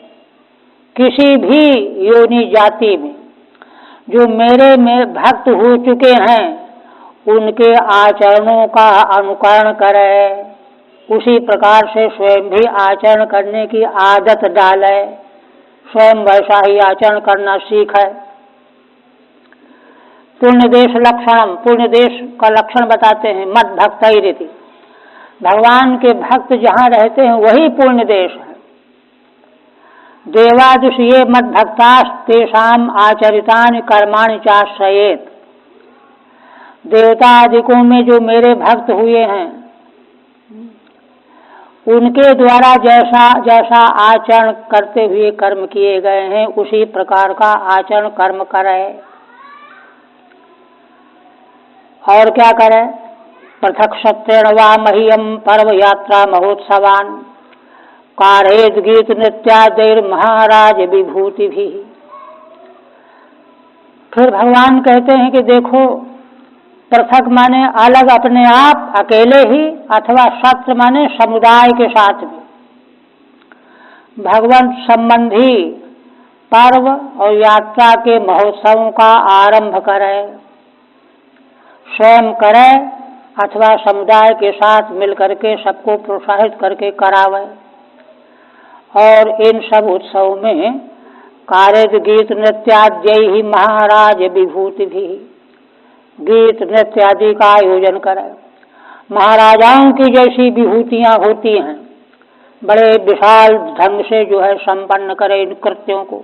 किसी भी योनि जाति में जो मेरे में भक्त हो चुके हैं, उनके आचरणों का अनुकरण करे, उसी प्रकार से स्वयं भी आचरण करने की आदत डाले, स्वयं वैसा ही आचरण करना सीखे। पुण्य देश लक्षणम, पुण्य देश का लक्षण बताते हैं। मद भक्तैरिति, भगवान के भक्त जहाँ रहते हैं वही पुण्य देश है। देवादुष ये मद्भक्तास्तेषाम आचरितानि कर्माणि चाश्रयेत। देवता आदिकों में जो मेरे भक्त हुए हैं उनके द्वारा जैसा जैसा आचरण करते हुए कर्म किए गए हैं उसी प्रकार का आचरण कर्म करे। और क्या करे? पृथक सत्येण वा मह्यम पर्व यात्रा महोत्सवान कारयेद गीत नृत्यादैर महाराज विभूति भी। फिर भगवान कहते हैं कि देखो, पृथक माने अलग अपने आप अकेले ही, अथवा सत्र माने समुदाय के साथ में भगवान संबंधी पर्व और यात्रा के महोत्सवों का आरंभ करे, स्वयं करे अथवा समुदाय के साथ मिलकर के सबको प्रोत्साहित करके करावे। और इन सब उत्सव में कार्यद गीत नृत्याद्य ही महाराज विभूति भी, गीत नृत्य आदि का आयोजन करे। महाराजाओं की जैसी विभूतियां होती हैं, बड़े विशाल ढंग से जो है संपन्न करे इन कृत्यों को।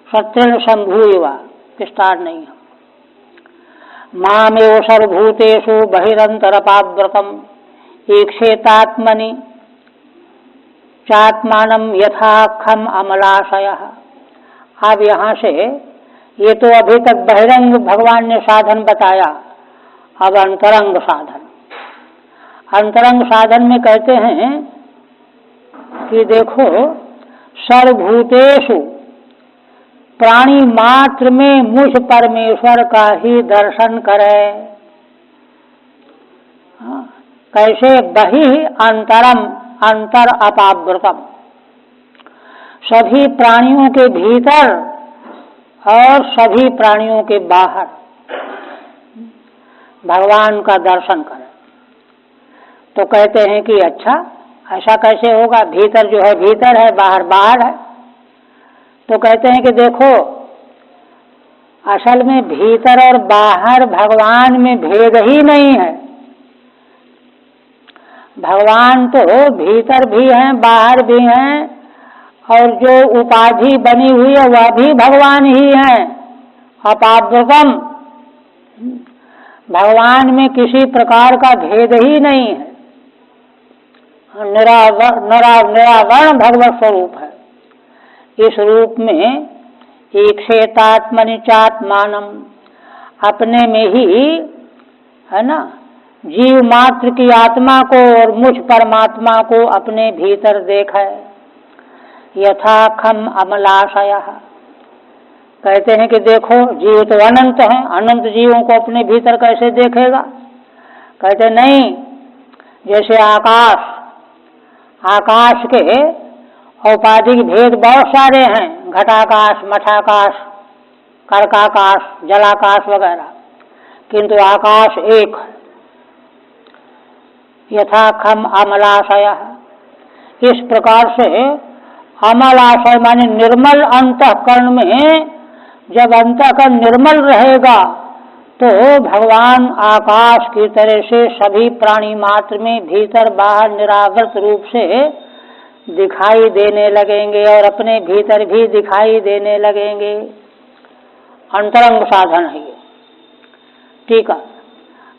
सत्येन संभूयवा, विस्तार नहीं है। मामेव सर्वभूतेषु बहिरंतरपाव्रतम ईक्षेतात्मनि चात्मानं यथा खम अमलाशयः। अब यहाँ से, ये तो अभी तक बहिरंग भगवान ने साधन बताया, अब अंतरंग साधन। अंतरंग साधन में कहते हैं कि देखो, सर्वभूतेषु प्राणी मात्र में मुझ परमेश्वर का ही दर्शन करे। कैसे? बहि अंतरम, अंतर अपावृतम, सभी प्राणियों के भीतर और सभी प्राणियों के बाहर भगवान का दर्शन करें। तो कहते हैं कि अच्छा, ऐसा कैसे होगा? भीतर जो है भीतर है, बाहर बाहर है। तो कहते हैं कि देखो, असल में भीतर और बाहर भगवान में भेद ही नहीं है। भगवान तो भीतर भी हैं, बाहर भी हैं, और जो उपाधि बनी हुई है वह भी भगवान ही है। अपाव्रतम, भगवान में किसी प्रकार का भेद ही नहीं है, निरावरण भगवत स्वरूप है। इस रूप में ईक्षेतात्मनि चात्मानम, अपने में ही है ना, जीव मात्र की आत्मा को और मुझ परमात्मा को अपने भीतर देखा। यथा खम अमलाशयः, कहते हैं कि देखो, जीव तो अनंत हैं, अनंत जीवों को अपने भीतर कैसे देखेगा? कहते नहीं, जैसे आकाश, आकाश के औपाधिक भेद बहुत सारे हैं, घटाकाश, मठाकाश, कर्काकाश, जलाकाश वगैरह, किंतु आकाश एक है। यथा खम अमलाशयः, इस प्रकार से अमलाशय माने निर्मल अंतःकरण में, जब अंतःकरण निर्मल रहेगा तो भगवान आकाश की तरह से सभी प्राणी मात्र में भीतर बाहर निरावृत रूप से दिखाई देने लगेंगे और अपने भीतर भी दिखाई देने लगेंगे। अंतरंग साधन है ये। ठीक है।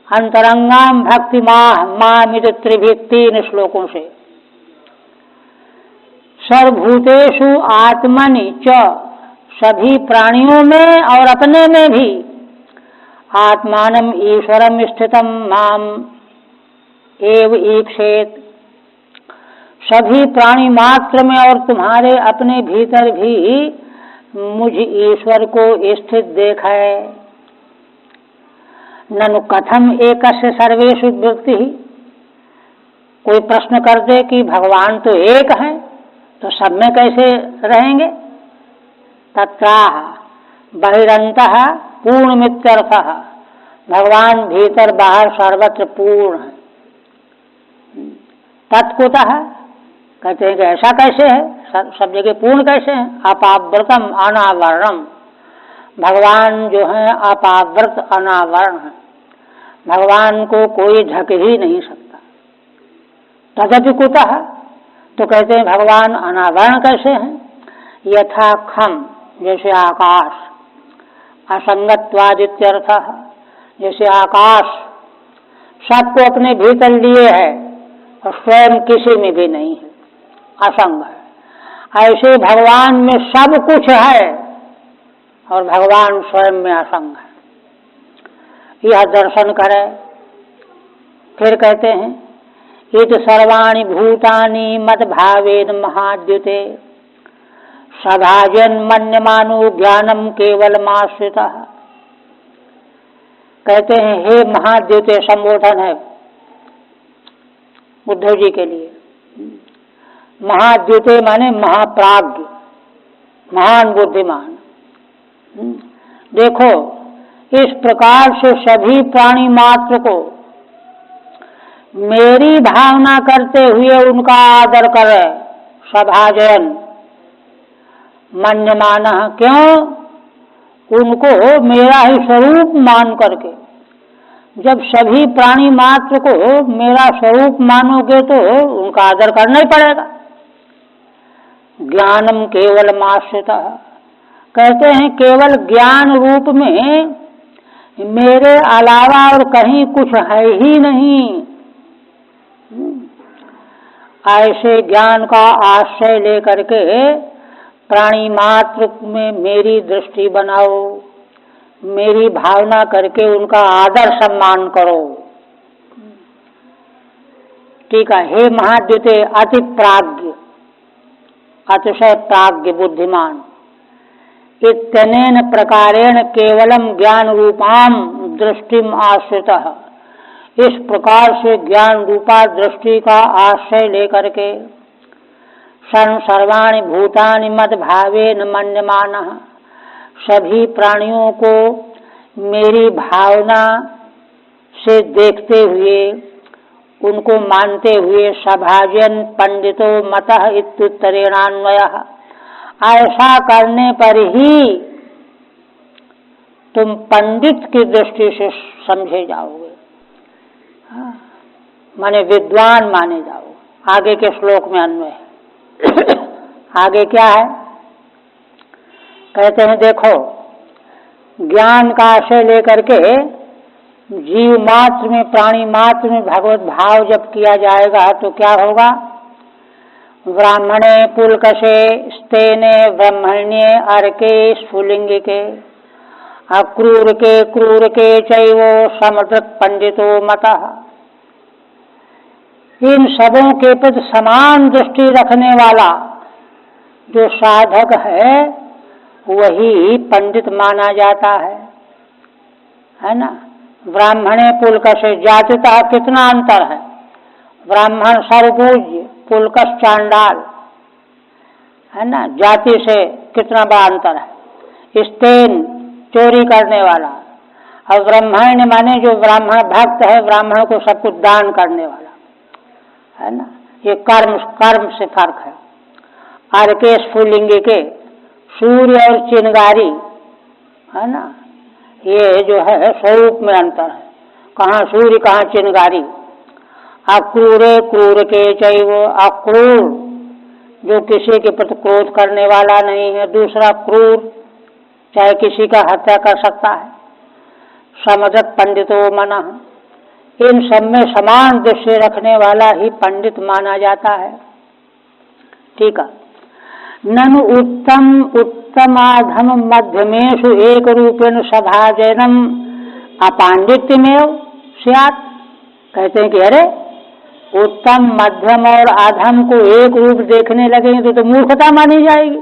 अंतरंगाम भक्ति मामित त्रिभी, 3 श्लोकों से। सर्वभूतेषु आत्मनि च, सभी प्राणियों में और अपने में भी, आत्मानम ईश्वरम स्थितम माम एव ईक्षेत, सभी प्राणी मात्र में और तुम्हारे अपने भीतर भी मुझ ईश्वर को स्थित देखा है। ननु कथम एकस्य सर्वेषु व्यक्ति, कोई प्रश्न कर दे कि भगवान तो एक है तो सब में कैसे रहेंगे? तत्राह बहिरंतः पूर्णमित्यर्थः, भगवान भीतर बाहर सर्वत्र पूर्ण है। तत्कुतः, कहते हैं कि ऐसा कैसे है, सब जगह पूर्ण कैसे है? अपाव्रतम अनावरणम, भगवान जो है अपाव्रत अनावरण है, भगवान को कोई ढक ही नहीं सकता। तदपि कुतः, तो कहते हैं भगवान अनावरण कैसे हैं? यथा खम जैसे आकाश, असंगत्वादित्यर्थ जैसे आकाश सबको अपने भीतर लिए है और स्वयं किसी में भी नहीं है, असंग है। ऐसे भगवान में सब कुछ है और भगवान स्वयं में असंग है, यह दर्शन करे। फिर कहते हैं इत सर्वाणि भूतानि मद भावेन महाद्युते सभाजन मन्यमानो ज्ञानम केवलमाश्रितः। कहते हैं हे महाद्युते, संबोधन है उद्धव जी के लिए। महाद्युते माने महाप्राज्ञ, महान बुद्धिमान। देखो इस प्रकार से सभी प्राणी मात्र को मेरी भावना करते हुए उनका आदर करे। सभाजन मन्यमान, क्यों? उनको मेरा ही स्वरूप मान करके। जब सभी प्राणी मात्र को मेरा स्वरूप मानोगे तो उनका आदर करना ही पड़ेगा। ज्ञानम केवल माश्रिता, कहते हैं केवल ज्ञान रूप में मेरे अलावा और कहीं कुछ है ही नहीं। ऐसे ज्ञान का आश्रय लेकर के प्राणी मात्र में मेरी दृष्टि बनाओ, मेरी भावना करके उनका आदर सम्मान करो। ठीक है, हे महाद्युते अति प्राज्ञ, अतिशय प्राज्ञ बुद्धिमान, इत्यनेन प्रकारेण केवलम ज्ञान रूपाम दृष्टिम आश्रितः, इस प्रकार से ज्ञान रूपा दृष्टि का आश्रय लेकर के सन सर्वाणि भूतानि मद भावेन मन्यमानः, सभी प्राणियों को मेरी भावना से देखते हुए उनको मानते हुए सभाजन पंडितो मतः इत्युत्तरेणान्वयः, ऐसा करने पर ही तुम पंडित की दृष्टि से समझे जाओगे, माने विद्वान माने जाओगे। आगे के श्लोक में अन्वय है। आगे क्या है? कहते हैं देखो ज्ञान का आश्रय लेकर के जीव मात्र में, प्राणी मात्र में भगवत भाव जब किया जाएगा तो क्या होगा? ब्राह्मणे पुलकशे स्तेने ब्रह्मण्ये अर्के स्फुलिंग के अक्रूर के चैवो समदृक् पंडितो मतः, इन सबों के प्रति समान दृष्टि रखने वाला जो साधक है वही पंडित माना जाता है ना। ब्राह्मणे पुलकश, जातितः कितना अंतर है? ब्राह्मण सर्वपूज्य, पुलकश चांडाल, है ना। जाति से कितना बड़ा अंतर है। स्तेन चोरी करने वाला, और ब्राह्मण माने जो ब्राह्मण भक्त है, ब्राह्मण को सब कुछ दान करने वाला, है ना। ये कर्म से फर्क है। अर्के स्फुलिंग के, सूर्य और चिनगारी, है ना, ये जो है स्वरूप में अंतर है। कहाँ सूर्य कहाँ चिनगारी। अक्रूरे क्रूर के चैव, अक्रूर जो किसी के प्रति क्रोध करने वाला नहीं है, दूसरा क्रूर चाहे किसी का हत्या कर सकता है। समदत पंडितो मनः, इन सब में समान दृष्टि रखने वाला ही पंडित माना जाता है। ठीक है। ननु उत्तमाधम मध्यमेषु एक रूपेण सभाजनम अपांडित्यमेव स्यात्। कहते हैं कि अरे उत्तम मध्यम और अधम को एक रूप देखने लगेंगे तो मूर्खता मानी जाएगी।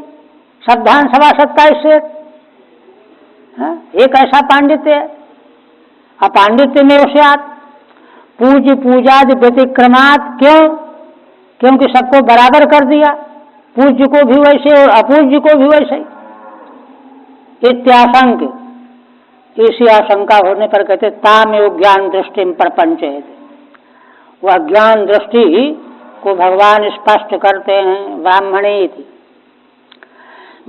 सद्धान सभासद का इससे एक ऐसा पांडित्य है। अपांडित्यमेव स्यात् पूज्य पूजादि व्यतिक्रमात्, क्यों? क्योंकि सबको बराबर कर दिया, पूज्य को भी वैसे और अपूज्य को भी वैसे। इत्याशंक, इसी आशंका होने पर कहते तामेव ज्ञान दृष्टि प्रपंच है। वह ज्ञान दृष्टि को भगवान स्पष्ट करते हैं। ब्राह्मणे थी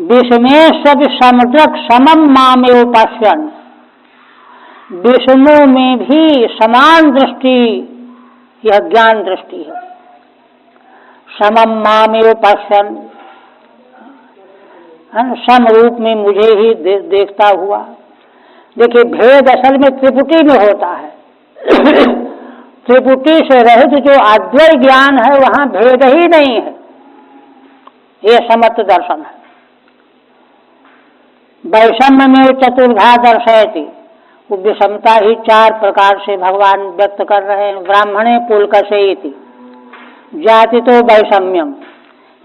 विषमे सब समदृक् समम मामेव पश्यन्, विषमों में भी समान दृष्टि यह ज्ञान दृष्टि है। समम मामेव पश्यन्, सम रूप में मुझे ही देखता हुआ। देखिए, भेद असल में त्रिपुटी में होता है। त्रिपुटी से रहित जो अद्वैत ज्ञान है वहां भेद ही नहीं है। ये समत्व दर्शन है। वैषम्य में चतुर्धा दर्शयति, वो विषमता ही 4 प्रकार से भगवान व्यक्त कर रहे हैं। ब्राह्मणे पुलकसेति, जाति तो वैषम्यम,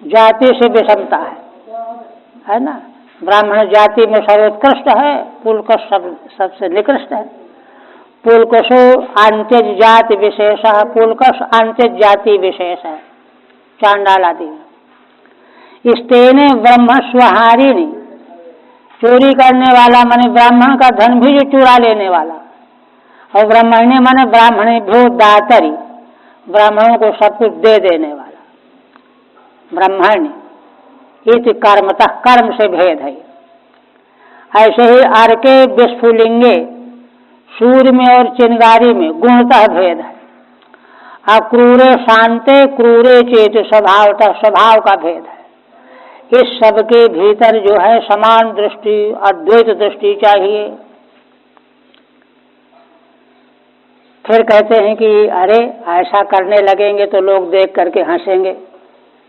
जाति से विषमता है ना। ब्राह्मण जाति में सर्वोत्कृष्ट है, पुलकस सबसे निकृष्ट है। पुलकसो आंत्यज जाति विशेष, पुलकस आंत्यज जाति विशेष है चांडाल आदि। इस्तेने ब्रह्म स्वहारिणी, चोरी करने वाला माने ब्राह्मण का धन भी जो चुरा लेने वाला, और ब्राह्मणे माने ब्राह्मणे भ्यो दातरी, ब्राह्मणों को सब कुछ दे देने वाला ब्राह्मण। इति कर्मतः, कर्म से भेद है। ऐसे ही अर्के विस्फुलिंगे, सूर्य में और चिंगारी में गुणतः भेद है। अक्रूरे शांते क्रूरे चेत, स्वभावतः स्वभाव का भेद है। इस सब के भीतर जो है समान दृष्टि, अद्वैत दृष्टि चाहिए। फिर कहते हैं कि अरे ऐसा करने लगेंगे तो लोग देख करके हंसेंगे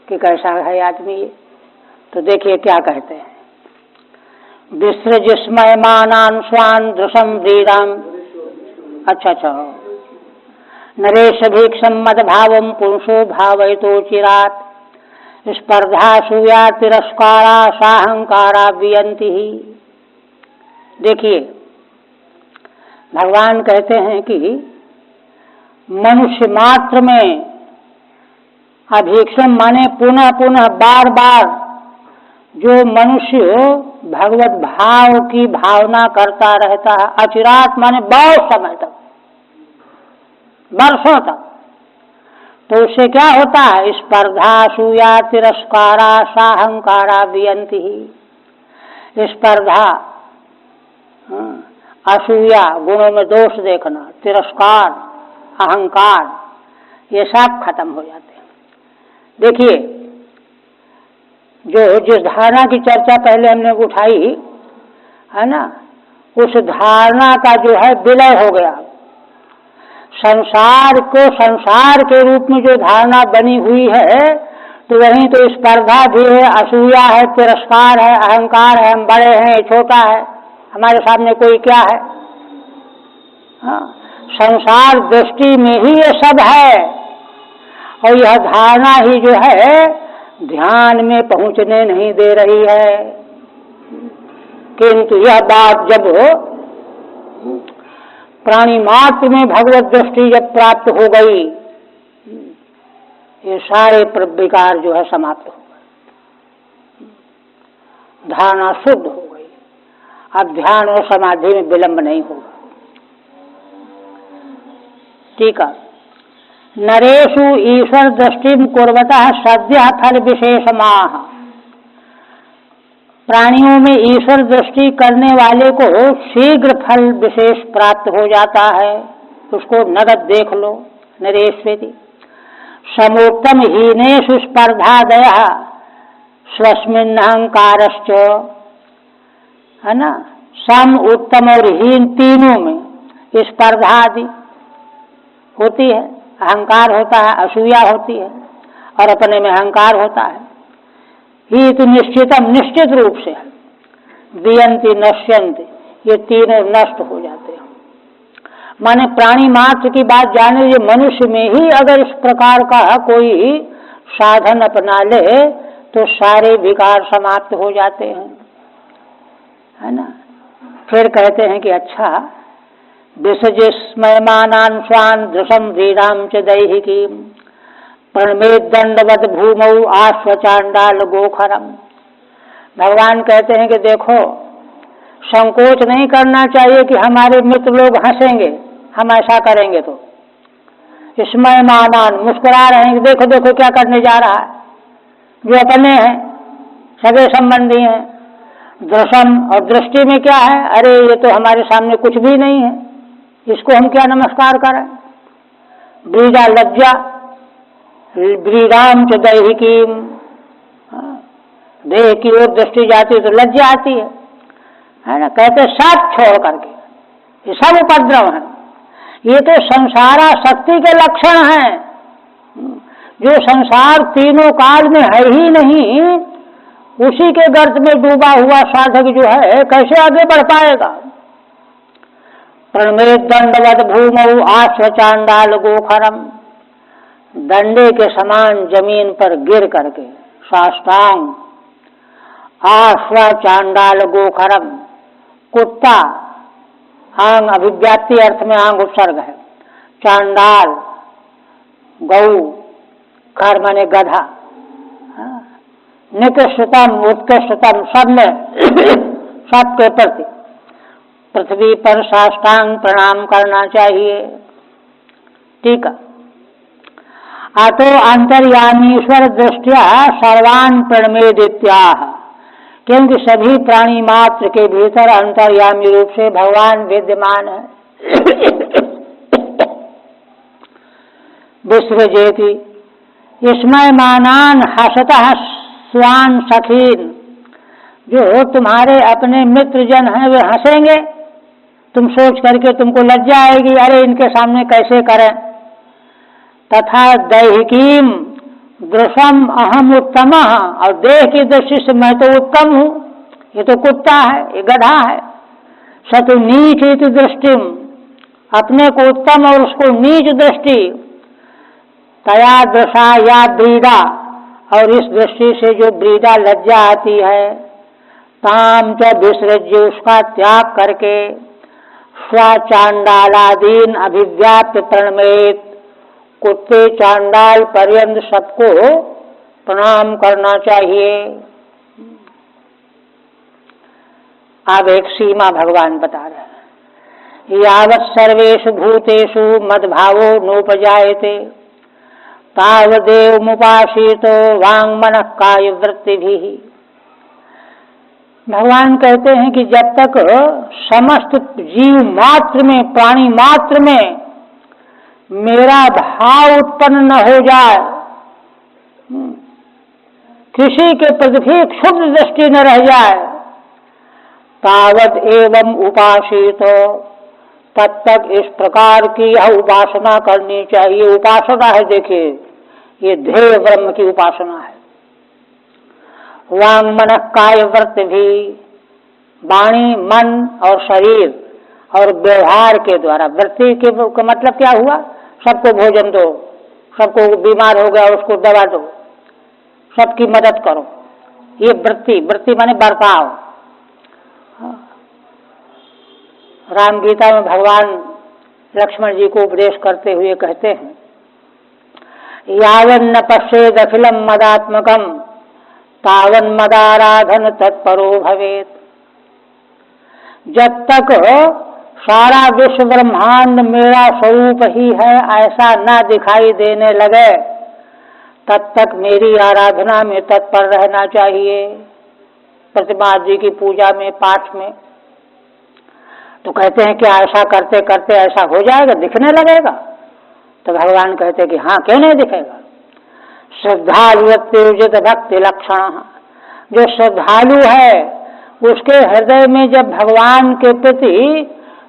कि कैसा है आदमी ये। तो देखिए क्या कहते हैं, विसृजिस्मयमानान् स्वान् दृशं व्रीडाम्, अच्छा नरेश भीक्षम मदभावम पुरुषो भावयतो चिरात्, स्पर्धा सूया तिरस्कारा साहंकारा वियंति ही। देखिए, भगवान कहते हैं कि मनुष्य मात्र में अभीक्षम माने पुनः पुनः बार बार जो मनुष्य भगवत भाव की भावना करता रहता है, अचिरात माने बहुत समय तक, वर्षों तक, तो उससे क्या होता है, स्पर्धा सूया तिरस्कारा साहंकारा वियंति ही। स्पर्धा, असूया गुणों में दोष देखना, तिरस्कार, अहंकार, ये सब खत्म हो जाते हैं। देखिए, जो जिस धारणा की चर्चा पहले हमने उठाई है ना, उस धारणा का जो है विलय हो गया। संसार को संसार के रूप में जो धारणा बनी हुई है, तो वहीं तो स्पर्धा भी है, असूया है, तिरस्कार है, अहंकार है, हम बड़े हैं, छोटा है, हमारे सामने कोई क्या है। हाँ, संसार दृष्टि में ही ये सब है, और यह धारणा ही जो है ध्यान में पहुंचने नहीं दे रही है। किंतु यह बात जब प्राणी मात्र में भगवत दृष्टि जब प्राप्त हो गई, ये सारे विकार जो है समाप्त हो गए, धारणा शुद्ध हो गई। अब ध्यान और समाधि में विलंब नहीं होगा। ठीक है। नरेषु ईश्वर दृष्टि कुर्वतः सद्य फल विशेषमाह, प्राणियों में ईश्वर दृष्टि करने वाले को शीघ्र फल विशेष प्राप्त हो जाता है, उसको नगद देख लो। नरेश्वेति समोत्तम हीनेषु स्पर्धादय स्वस्मिन् अहंकारश्च, है ना, सम उत्तम और हीन तीनों में स्पर्धा आदि होती है, अहंकार होता है, असूया होती है, और अपने में अहंकार होता है। ही तो निश्चितम, निश्चित रूप से वियंति नश्यंति, ये तीनों नष्ट हो जाते हैं। माने प्राणी मात्र की बात जाने, ये मनुष्य में ही अगर इस प्रकार का कोई साधन अपना ले तो सारे विकार समाप्त हो जाते हैं, है ना। फिर कहते हैं कि अच्छा, विसर्जिस्मयमानान् स्वान् दृशं व्रीडां च दैहिकीं प्रणमेत दंडवत भूमौ आश्वचांडाल गोखरम। भगवान कहते हैं कि देखो, संकोच नहीं करना चाहिए कि हमारे मित्र लोग हंसेंगे हम ऐसा करेंगे तो। स्मयमानान्, मुस्कुरा रहे हैं, देखो देखो क्या करने जा रहा है, जो अपने हैं, सगे संबंधी हैं। दृशम, और दृष्टि में क्या है, अरे ये तो हमारे सामने कुछ भी नहीं है, इसको हम क्या नमस्कार करें। व्रीडा लज्जा, व्रीडाम च दैहिकीम, देह की ओर दृष्टि जाती है तो लज्जा आती है ना। कहते सब छोड़ करके, ये सब उपद्रव है, ये तो संसारा शक्ति के लक्षण हैं। जो संसार तीनों काल में है ही नहीं, उसी के गर्त में डूबा हुआ साधक जो है कैसे आगे बढ़ पाएगा। प्रणमेत दंडवत भूमौ आश्व चांडाल गोखरम, डंडे के समान जमीन पर गिर करके साष्टांग, आश्व चांडाल गोखरम, कुत्ता आंग अभिव्याप्ति अर्थ में आंग उपसर्ग है, चांडाल गौ, खर माने गधा, निकृष्टतम उत्कृष्टतम सब में सबके प्रति पृथ्वी पर साष्टांग प्रणाम करना चाहिए। ठीक है। अतो अंतर्यामीश्वर दृष्टिया सर्वान् प्रणमेदित्याह, क्योंकि सभी प्राणी मात्र के भीतर अंतर्यामी रूप से भगवान विद्यमान है। विसृजेति स्मयमानान हसतः स्वान सखीन, जो तुम्हारे अपने मित्र जन हैं वे हंसेंगे, तुम सोच करके तुमको लज्जा आएगी, अरे इनके सामने कैसे करें। तथा दैहिकीम दृशम अहम उत्तम, और देह की दृष्टि से मैं तो उत्तम हूँ, ये तो कुत्ता है, ये गधा है। सतु नीच इति दृष्टिम, अपने को उत्तम और उसको नीच दृष्टि, तया दृशा या ब्रीडा, और इस दृष्टि से जो ब्रीडा लज्जा आती है, ताम च विसृज्य, उसका त्याग करके, स्वचांडालादीन अभिव्याप्त प्रणमेत, कुत्ते चांडाल पर्यंत सबको प्रणाम करना चाहिए। अब एक सीमा भगवान बता रहे हैं, यावत् सर्वेषु भूतेषु मद्भावो नोपजायते तावदेव मुपासीतो वांग मनः काय वृत्तिभिः। भगवान कहते हैं कि जब तक समस्त जीव मात्र में, प्राणी मात्र में मेरा भाव उत्पन्न न हो जाए, किसी के प्रति भी क्षुद्र दृष्टि न रह जाए, तावद एवं उपासितो, तब तक इस प्रकार की यह उपासना करनी चाहिए। उपासना है, देखिए ये ध्येय ब्रह्म की उपासना है। वांग मन काय व्रत भी, वाणी मन और शरीर और व्यवहार के द्वारा, वृत्ति के मतलब क्या हुआ, सबको भोजन दो, सबको बीमार हो गया उसको दवा दो, सबकी मदद करो, ये वृत्ति, वृत्ति माने बर्ताव। राम गीता में भगवान लक्ष्मण जी को उपदेश करते हुए कहते हैं, यावन्न पश्येद अखिलम मदात्मकम तावन मदाराधन तत्परो भवेत। जब तक सारा विश्व ब्रह्मांड मेरा स्वरूप ही है ऐसा न दिखाई देने लगे, तब तक मेरी आराधना में तत्पर रहना चाहिए। प्रतिमा जी की पूजा में, पाठ में तो कहते हैं कि ऐसा करते करते ऐसा हो जाएगा, दिखने लगेगा। तो भगवान कहते हैं कि हाँ, क्यों नहीं दिखेगा। श्रद्धालुत्युजित भक्ति लक्षण, जो श्रद्धालु है उसके हृदय में जब भगवान के प्रति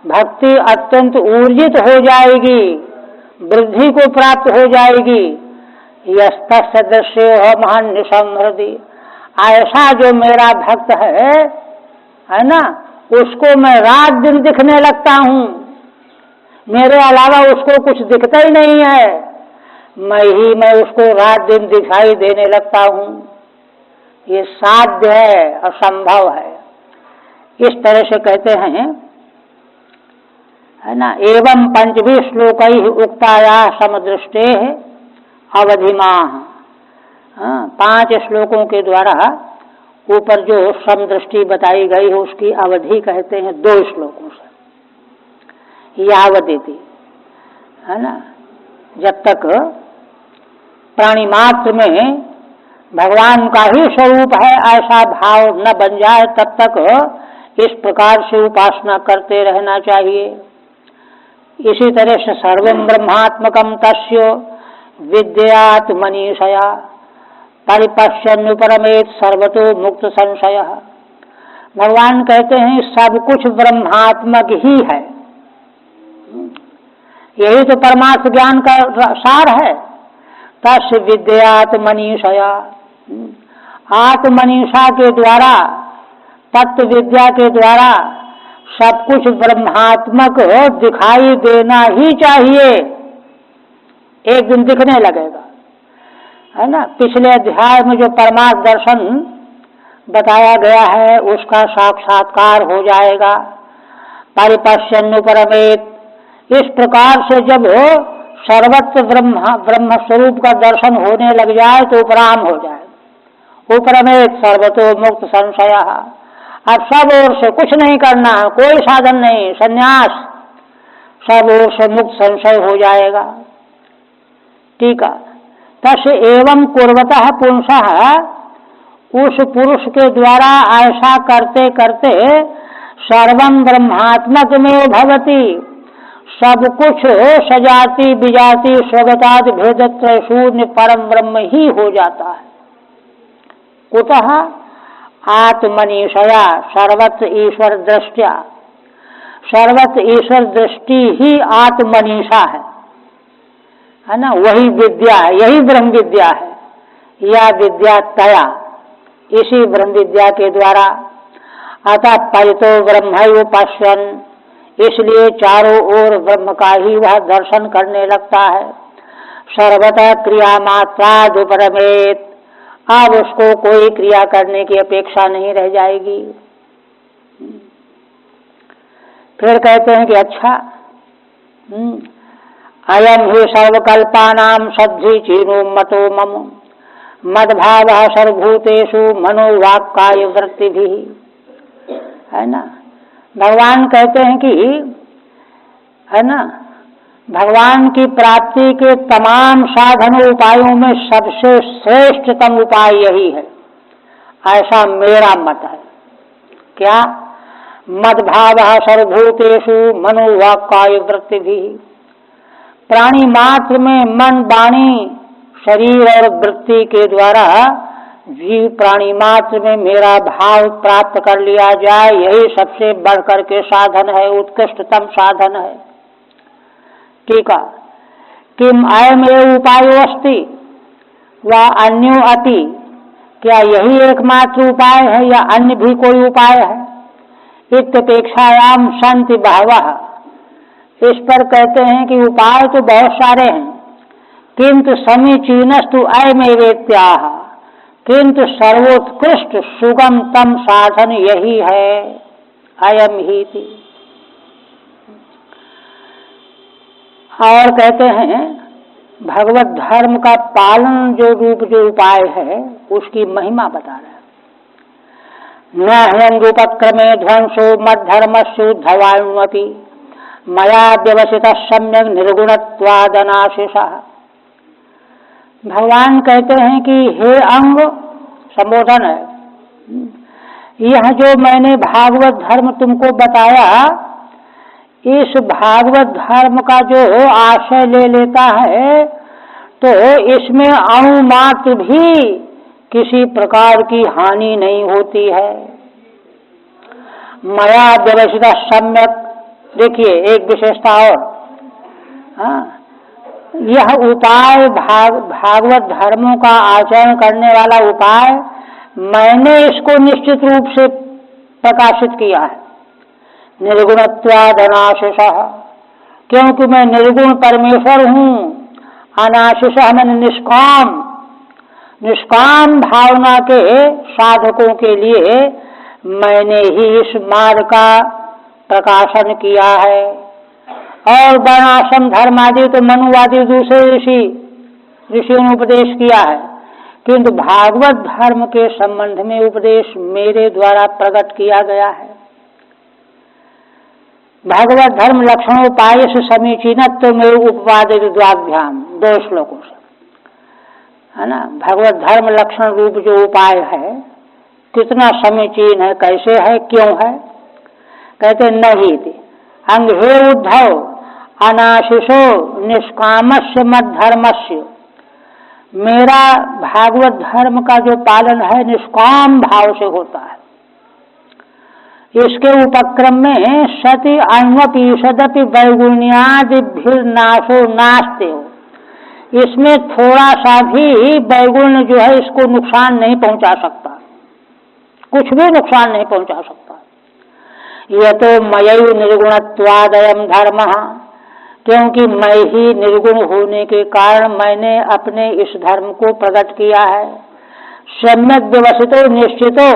भक्ति अत्यंत ऊर्जित हो जाएगी, वृद्धि को प्राप्त हो जाएगी, यस्तस्य दृश्यो महान निसंहृदि, ऐसा जो मेरा भक्त है ना, उसको मैं रात दिन दिखने लगता हूँ, मेरे अलावा उसको कुछ दिखता ही नहीं है, मैं उसको रात दिन दिखाई देने लगता हूँ। ये साध्य है, असंभव है। इस तरह से कहते हैं, है ना। एवं पंचभी श्लोकैः उक्ताया समदृष्टे अवधिमा, 5 श्लोकों के द्वारा ऊपर जो समदृष्टि बताई गई है उसकी अवधि कहते हैं 2 श्लोकों से। यावदिति, है ना, जब तक प्राणी मात्र में भगवान का ही स्वरूप है ऐसा भाव न बन जाए, तब तक इस प्रकार से उपासना करते रहना चाहिए। इसी तरह से सर्वं ब्रह्मात्मकं तस्य विद्यात् मनीषया, परिपश्यन्नुपरमेत सर्वतो मुक्त संशय। भगवान कहते हैं सब कुछ ब्रह्मात्मक ही है, यही तो परमार्थ ज्ञान का सार है। तस्य विद्यात्मनीषया, आत्मनीषा के द्वारा, तत्व विद्या के द्वारा सब कुछ ब्रह्मात्मक दिखाई देना ही चाहिए, एक दिन दिखने लगेगा, है ना। पिछले अध्याय में जो परमार्थ दर्शन बताया गया है उसका साक्षात्कार हो जाएगा। परिपश्यन्नुपरमेत, इस प्रकार से जब सर्वत्र ब्रह्म स्वरूप का दर्शन होने लग जाए तो उपराम हो जाए। उपरमेत सर्वतो मुक्त संशय, अब सब ओर से कुछ नहीं करना है, कोई साधन नहीं, संन्यास, सब ओर से मुक्त संशय हो जाएगा। ठीक है। तस्य एवं कुर्वतः पुंसः, उस पुरुष के द्वारा ऐसा करते करते सर्वं ब्रह्मात्मक में भवति, सब कुछ सजाति विजाति स्वगतादि भेदत्रय शून्य परम ब्रह्म ही हो जाता है। कुतः आत्मनीषया सर्वत्र ईश्वर दृष्टया, सर्वत्र ईश्वर दृष्टि ही आत्मनीषा है ना, वही विद्या है, यही ब्रह्म विद्या है। यह विद्या तया, इसी ब्रह्म विद्या के द्वारा। अतः परितो ब्रह्मैव पश्यन्, इसलिए चारों ओर ब्रह्म का ही वह दर्शन करने लगता है। सर्वतः क्रिया मात्रादुपरमेत, अब उसको कोई क्रिया करने की अपेक्षा नहीं रह जाएगी। फिर कहते हैं कि अच्छा, अयम ही सर्वकल्पानां सद्धि चीनो मतो मम, मद्भावः सर्वभूतेषु मनोवाक्काय वृत्तिभिः, है ना। भगवान कहते हैं कि, है ना, भगवान की प्राप्ति के तमाम साधन उपायों में सबसे श्रेष्ठतम उपाय यही है, ऐसा मेरा मत है। क्या? मद्भावः सर्वभूतेषु मनोवाक्काय वृत्तिभिः, प्राणी मात्र में मन वाणी शरीर और वृत्ति के द्वारा जीव प्राणी मात्र में मेरा भाव प्राप्त कर लिया जाए, यही सबसे बढ़कर के साधन है, उत्कृष्टतम साधन है। ठीक है। किम अयमेव उपायो अस्ति वा अन्यो अपि, क्या यही एकमात्र उपाय है या अन्य भी कोई उपाय है? इत्यपेक्षायाम सन्ति बहवः, इस पर कहते हैं कि उपाय तो बहुत सारे हैं, किंतु समीचीनस्तु अयमेवेत्याह, किंतु सर्वोत्कृष्ट सुगमतम साधन यही है, अयम ही थी। और कहते हैं भगवत धर्म का पालन जो रूप जो उपाय है उसकी महिमा बता रहा है। न ह्यं रूपक्रमे ध्वंसो मद्धर्मस्योद्धवानुमपि मया व्यवसितः सम्यक निर्गुणत्वादनाशिषः। भगवान कहते हैं कि हे अंग, संबोधन है, यह जो मैंने भागवत धर्म तुमको बताया, इस भागवत धर्म का जो आशय ले लेता है तो इसमें अणु मात्र भी किसी प्रकार की हानि नहीं होती है। मया व्यवसिता सम्यक, देखिए एक विशेषता और, यह उपाय भागवत धर्मों का आचरण करने वाला उपाय मैंने इसको निश्चित रूप से प्रकाशित किया है। निर्गुणत्वाद अनाशिषः, क्योंकि मैं निर्गुण परमेश्वर हूँ। अनाशिषः मैंने निष्काम, निष्काम भावना के साधकों के लिए मैंने ही इस मार्ग का प्रकाशन किया है। और वर्णाश्रम धर्म आदि तो मनुवादी दूसरे ऋषियों ने उपदेश किया है, किंतु भागवत धर्म के संबंध में उपदेश मेरे द्वारा प्रकट किया गया है। भागवत धर्म लक्षणोपाय से समीचीनत्व में उपवादित द्वाभ्याम, 2 श्लोकों से, है ना। भगवत धर्म लक्षण रूप जो उपाय है कितना समीचीन है, कैसे है, क्यों है? कहते नहीं थी अंग हे उद्धव अनाशिषो निष्कामस्य मद्धर्मस्य मेरा भागवत धर्म का जो पालन है निष्काम भाव से होता है। इसके उपक्रम में सति अन्वपि सदपि वैगुण्यादिभिर्नाशो नास्ते हो, इसमें थोड़ा सा भी वैगुण्य जो है इसको नुकसान नहीं पहुंचा सकता, कुछ भी नुकसान नहीं पहुंचा सकता। यह तो मयि निर्गुणत्वादयम धर्म, क्योंकि मैं ही निर्गुण होने के कारण मैंने अपने इस धर्म को प्रकट किया है। सम्यक व्यवसितो निश्चितो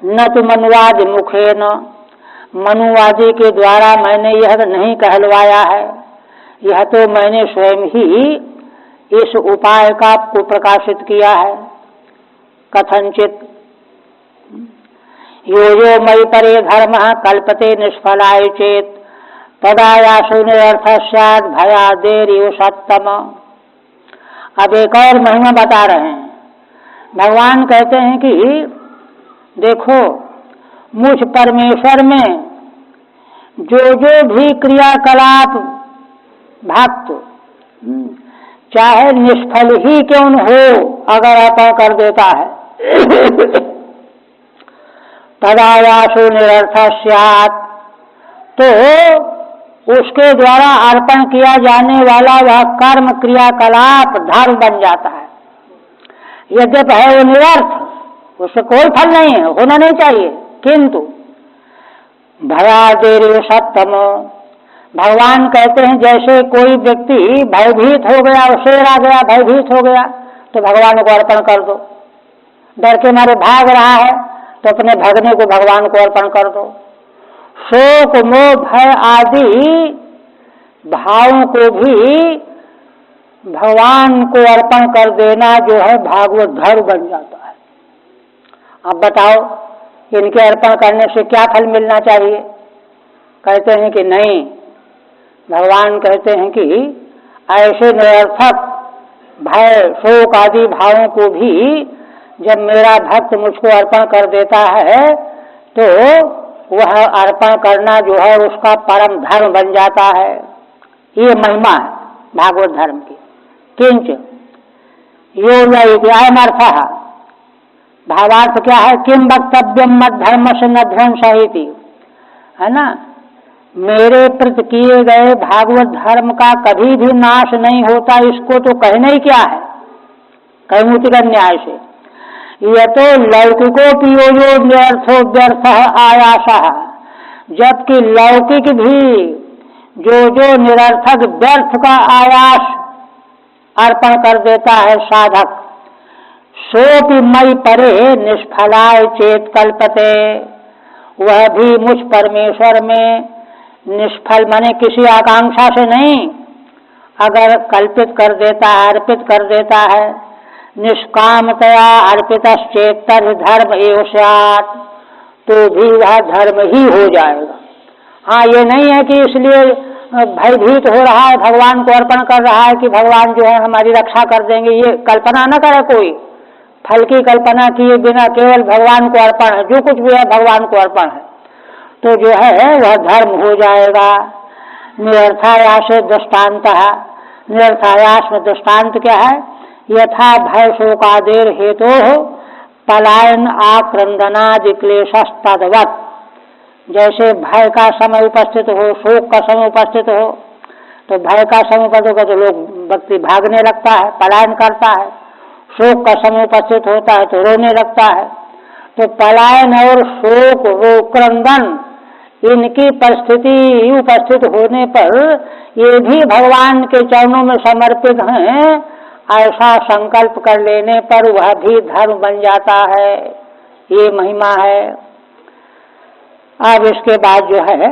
न तो मनुवाद मुखे न, मनुवादी के द्वारा मैंने यह नहीं कहलवाया है, यह तो मैंने स्वयं ही इस उपाय का को प्रकाशित किया है। कथनचित यो यो मयि परे धर्म कल्पते निष्फलाय चेत तदायासु निरर्थ स्यात् भयादेर्यो सत्तम। अब एक और महिमा बता रहे हैं। भगवान कहते हैं कि देखो, मुझ परमेश्वर में जो जो भी क्रियाकलाप भक्त चाहे निष्फल ही क्यों न हो अगर अर्पण कर देता है तदायासु निरर्थ स्यात्, तो उसके द्वारा अर्पण किया जाने वाला वह कर्म क्रियाकलाप धर्म बन जाता है। यद्यपि है वो निरर्थ, उससे कोई फल नहीं है, होना नहीं चाहिए, किंतु भयादेर्यो सत्तम। भगवान कहते हैं जैसे कोई व्यक्ति भयभीत हो गया, शेर आ गया, भयभीत हो गया, तो भगवान को अर्पण कर दो। डर के मारे भाग रहा है तो अपने भगने को भगवान को अर्पण कर दो। शोक मोह भय आदि भावों को भी भगवान को अर्पण कर देना जो है भागवत धर्म बन जाता है। अब बताओ इनके अर्पण करने से क्या फल मिलना चाहिए? कहते हैं कि नहीं, भगवान कहते हैं कि ऐसे निरर्थक भय शोक आदि भावों को भी जब मेरा भक्त मुझको अर्पण कर देता है तो वह अर्पण करना जो है उसका परम धर्म बन जाता है। ये महिमा है भागवत धर्म की। किंच यो अयम अर्थ, भावार्थ क्या है? किम वक्तव्यम मत धर्म से न ध्वंसहिति, है ना। मेरे प्रति किए गए भागवत धर्म का कभी भी नाश नहीं होता, इसको तो कहना ही क्या है कैमुतिक न्याय से। यह तो लौकिको पियोजो व्यर्थो व्यर्थ आयास, जबकि लौकिक भी जो जो निरर्थक व्यर्थ का आयास अर्पण कर देता है साधक, सोपि मयि परे निष्फलाय चेत कल्पते, वह भी मुझ परमेश्वर में निष्फल माने किसी आकांक्षा से नहीं, अगर कल्पित कर देता है, अर्पित कर देता है, निष्कामतया अर्पित चेतर धर्म एव स्यात्, तो भी वह धर्म ही हो जाएगा। हाँ, ये नहीं है कि इसलिए भयभीत हो रहा है भगवान को अर्पण कर रहा है कि भगवान जो है हमारी रक्षा कर देंगे, ये कल्पना न करे कोई। फल की कल्पना किए बिना केवल भगवान को अर्पण है, जो कुछ भी है भगवान को अर्पण है, तो जो है वह धर्म हो जाएगा। निरर्थायास दृष्टांत है, निरर्थायास में दृष्टांत क्या है? यथा भय शोकादेर हेतु पलायन आक्रंदनादि क्लेशस्तद्वत्, जैसे भय का समय उपस्थित हो, शोक का समय उपस्थित हो, तो भय का समय उपस्थित हो तो लोग व्यक्ति भागने लगता है, पलायन करता है। शोक का समय उपस्थित होता है तो रोने लगता है। तो पलायन और शोक क्रंदन इनकी परिस्थिति उपस्थित होने पर ये भी भगवान के चरणों में समर्पित हैं, ऐसा संकल्प कर लेने पर वह भी धर्म बन जाता है। ये महिमा है। अब इसके बाद जो है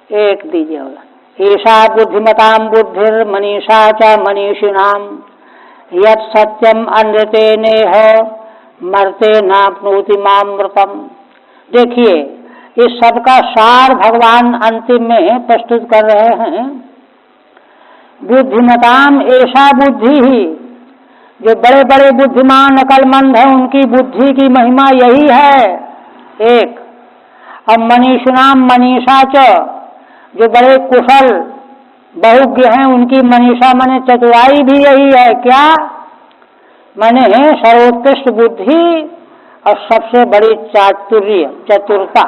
एक दीजिए वाला, ईशा बुद्धिमताम बुद्धिर मनीषा च मनीषिणाम यत् सत्यम अनृते नेह मरते नाप्नोति मामृतम। देखिए इस सब का सार भगवान अंतिम में प्रस्तुत कर रहे हैं। बुद्धिमताम ऐसा बुद्धि ही, जो बड़े बड़े बुद्धिमान अकलमंद हैं उनकी बुद्धि की महिमा यही है एक। अब मनीषिणाम मनीषा च, जो बड़े कुशल बहुज्ञ हैं उनकी मनीषा माने चतुराई भी यही है। क्या माने सर्वोत्कृष्ट बुद्धि और सबसे बड़ी चातुर्य चतुरता।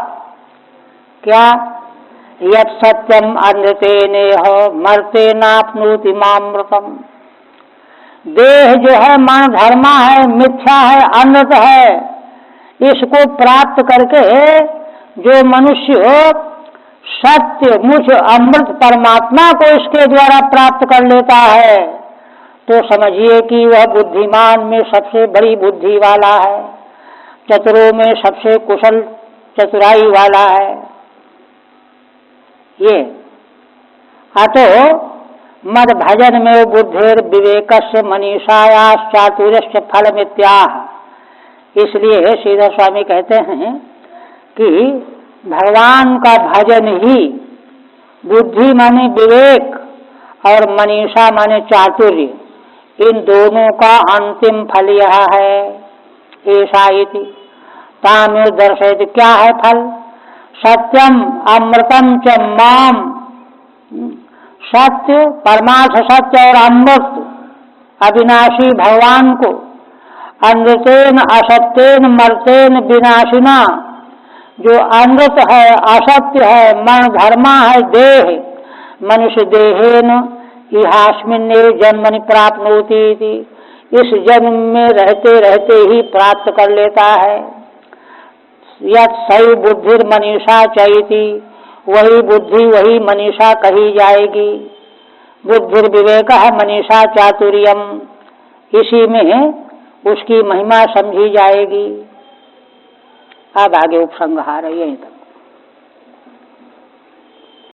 क्या यत् सत्यम अनृतेनेह मरते नाप्नोति मामृतम। देह जो है मन धर्मा है, मिथ्या है, अनृत है, इसको प्राप्त करके जो मनुष्य सत्य मुझ अमृत परमात्मा को इसके द्वारा प्राप्त कर लेता है तो समझिए कि वह बुद्धिमान में सबसे बड़ी बुद्धि वाला है, चतुरों में सबसे कुशल चतुराई वाला है। ये अतो मद भजन में बुद्धिर विवेकस्य मनीषायास चातुर्यस्य फलमित्याह। इसलिए श्रीधर स्वामी कहते हैं कि भगवान का भजन ही बुद्धि माने विवेक और मनीषा माने चातुर्य, इन दोनों का अंतिम फल यह है। ऐसा इति तामिर दर्शयति। क्या है फल? सत्यम अमृतम च माम। सत्य परमार्थ सत्य और अमृत अविनाशी भगवान को, अनृतेन असत्येन मर्तेन विनाशिना, जो अमृत है, असत्य है, मन धर्मा है, देह मनुष्य देहेन इहास्मिन् जन्मनि प्राप्नोति, इस जन्म में रहते रहते ही प्राप्त कर लेता है। यत् सही बुद्धिर मनीषा चैति, वही बुद्धि वही मनीषा कही जाएगी। बुद्धिर विवेक है, मनीषा चातुर्यम, इसी में उसकी महिमा समझी जाएगी। अब आगे उपसंहार है यहीं तक।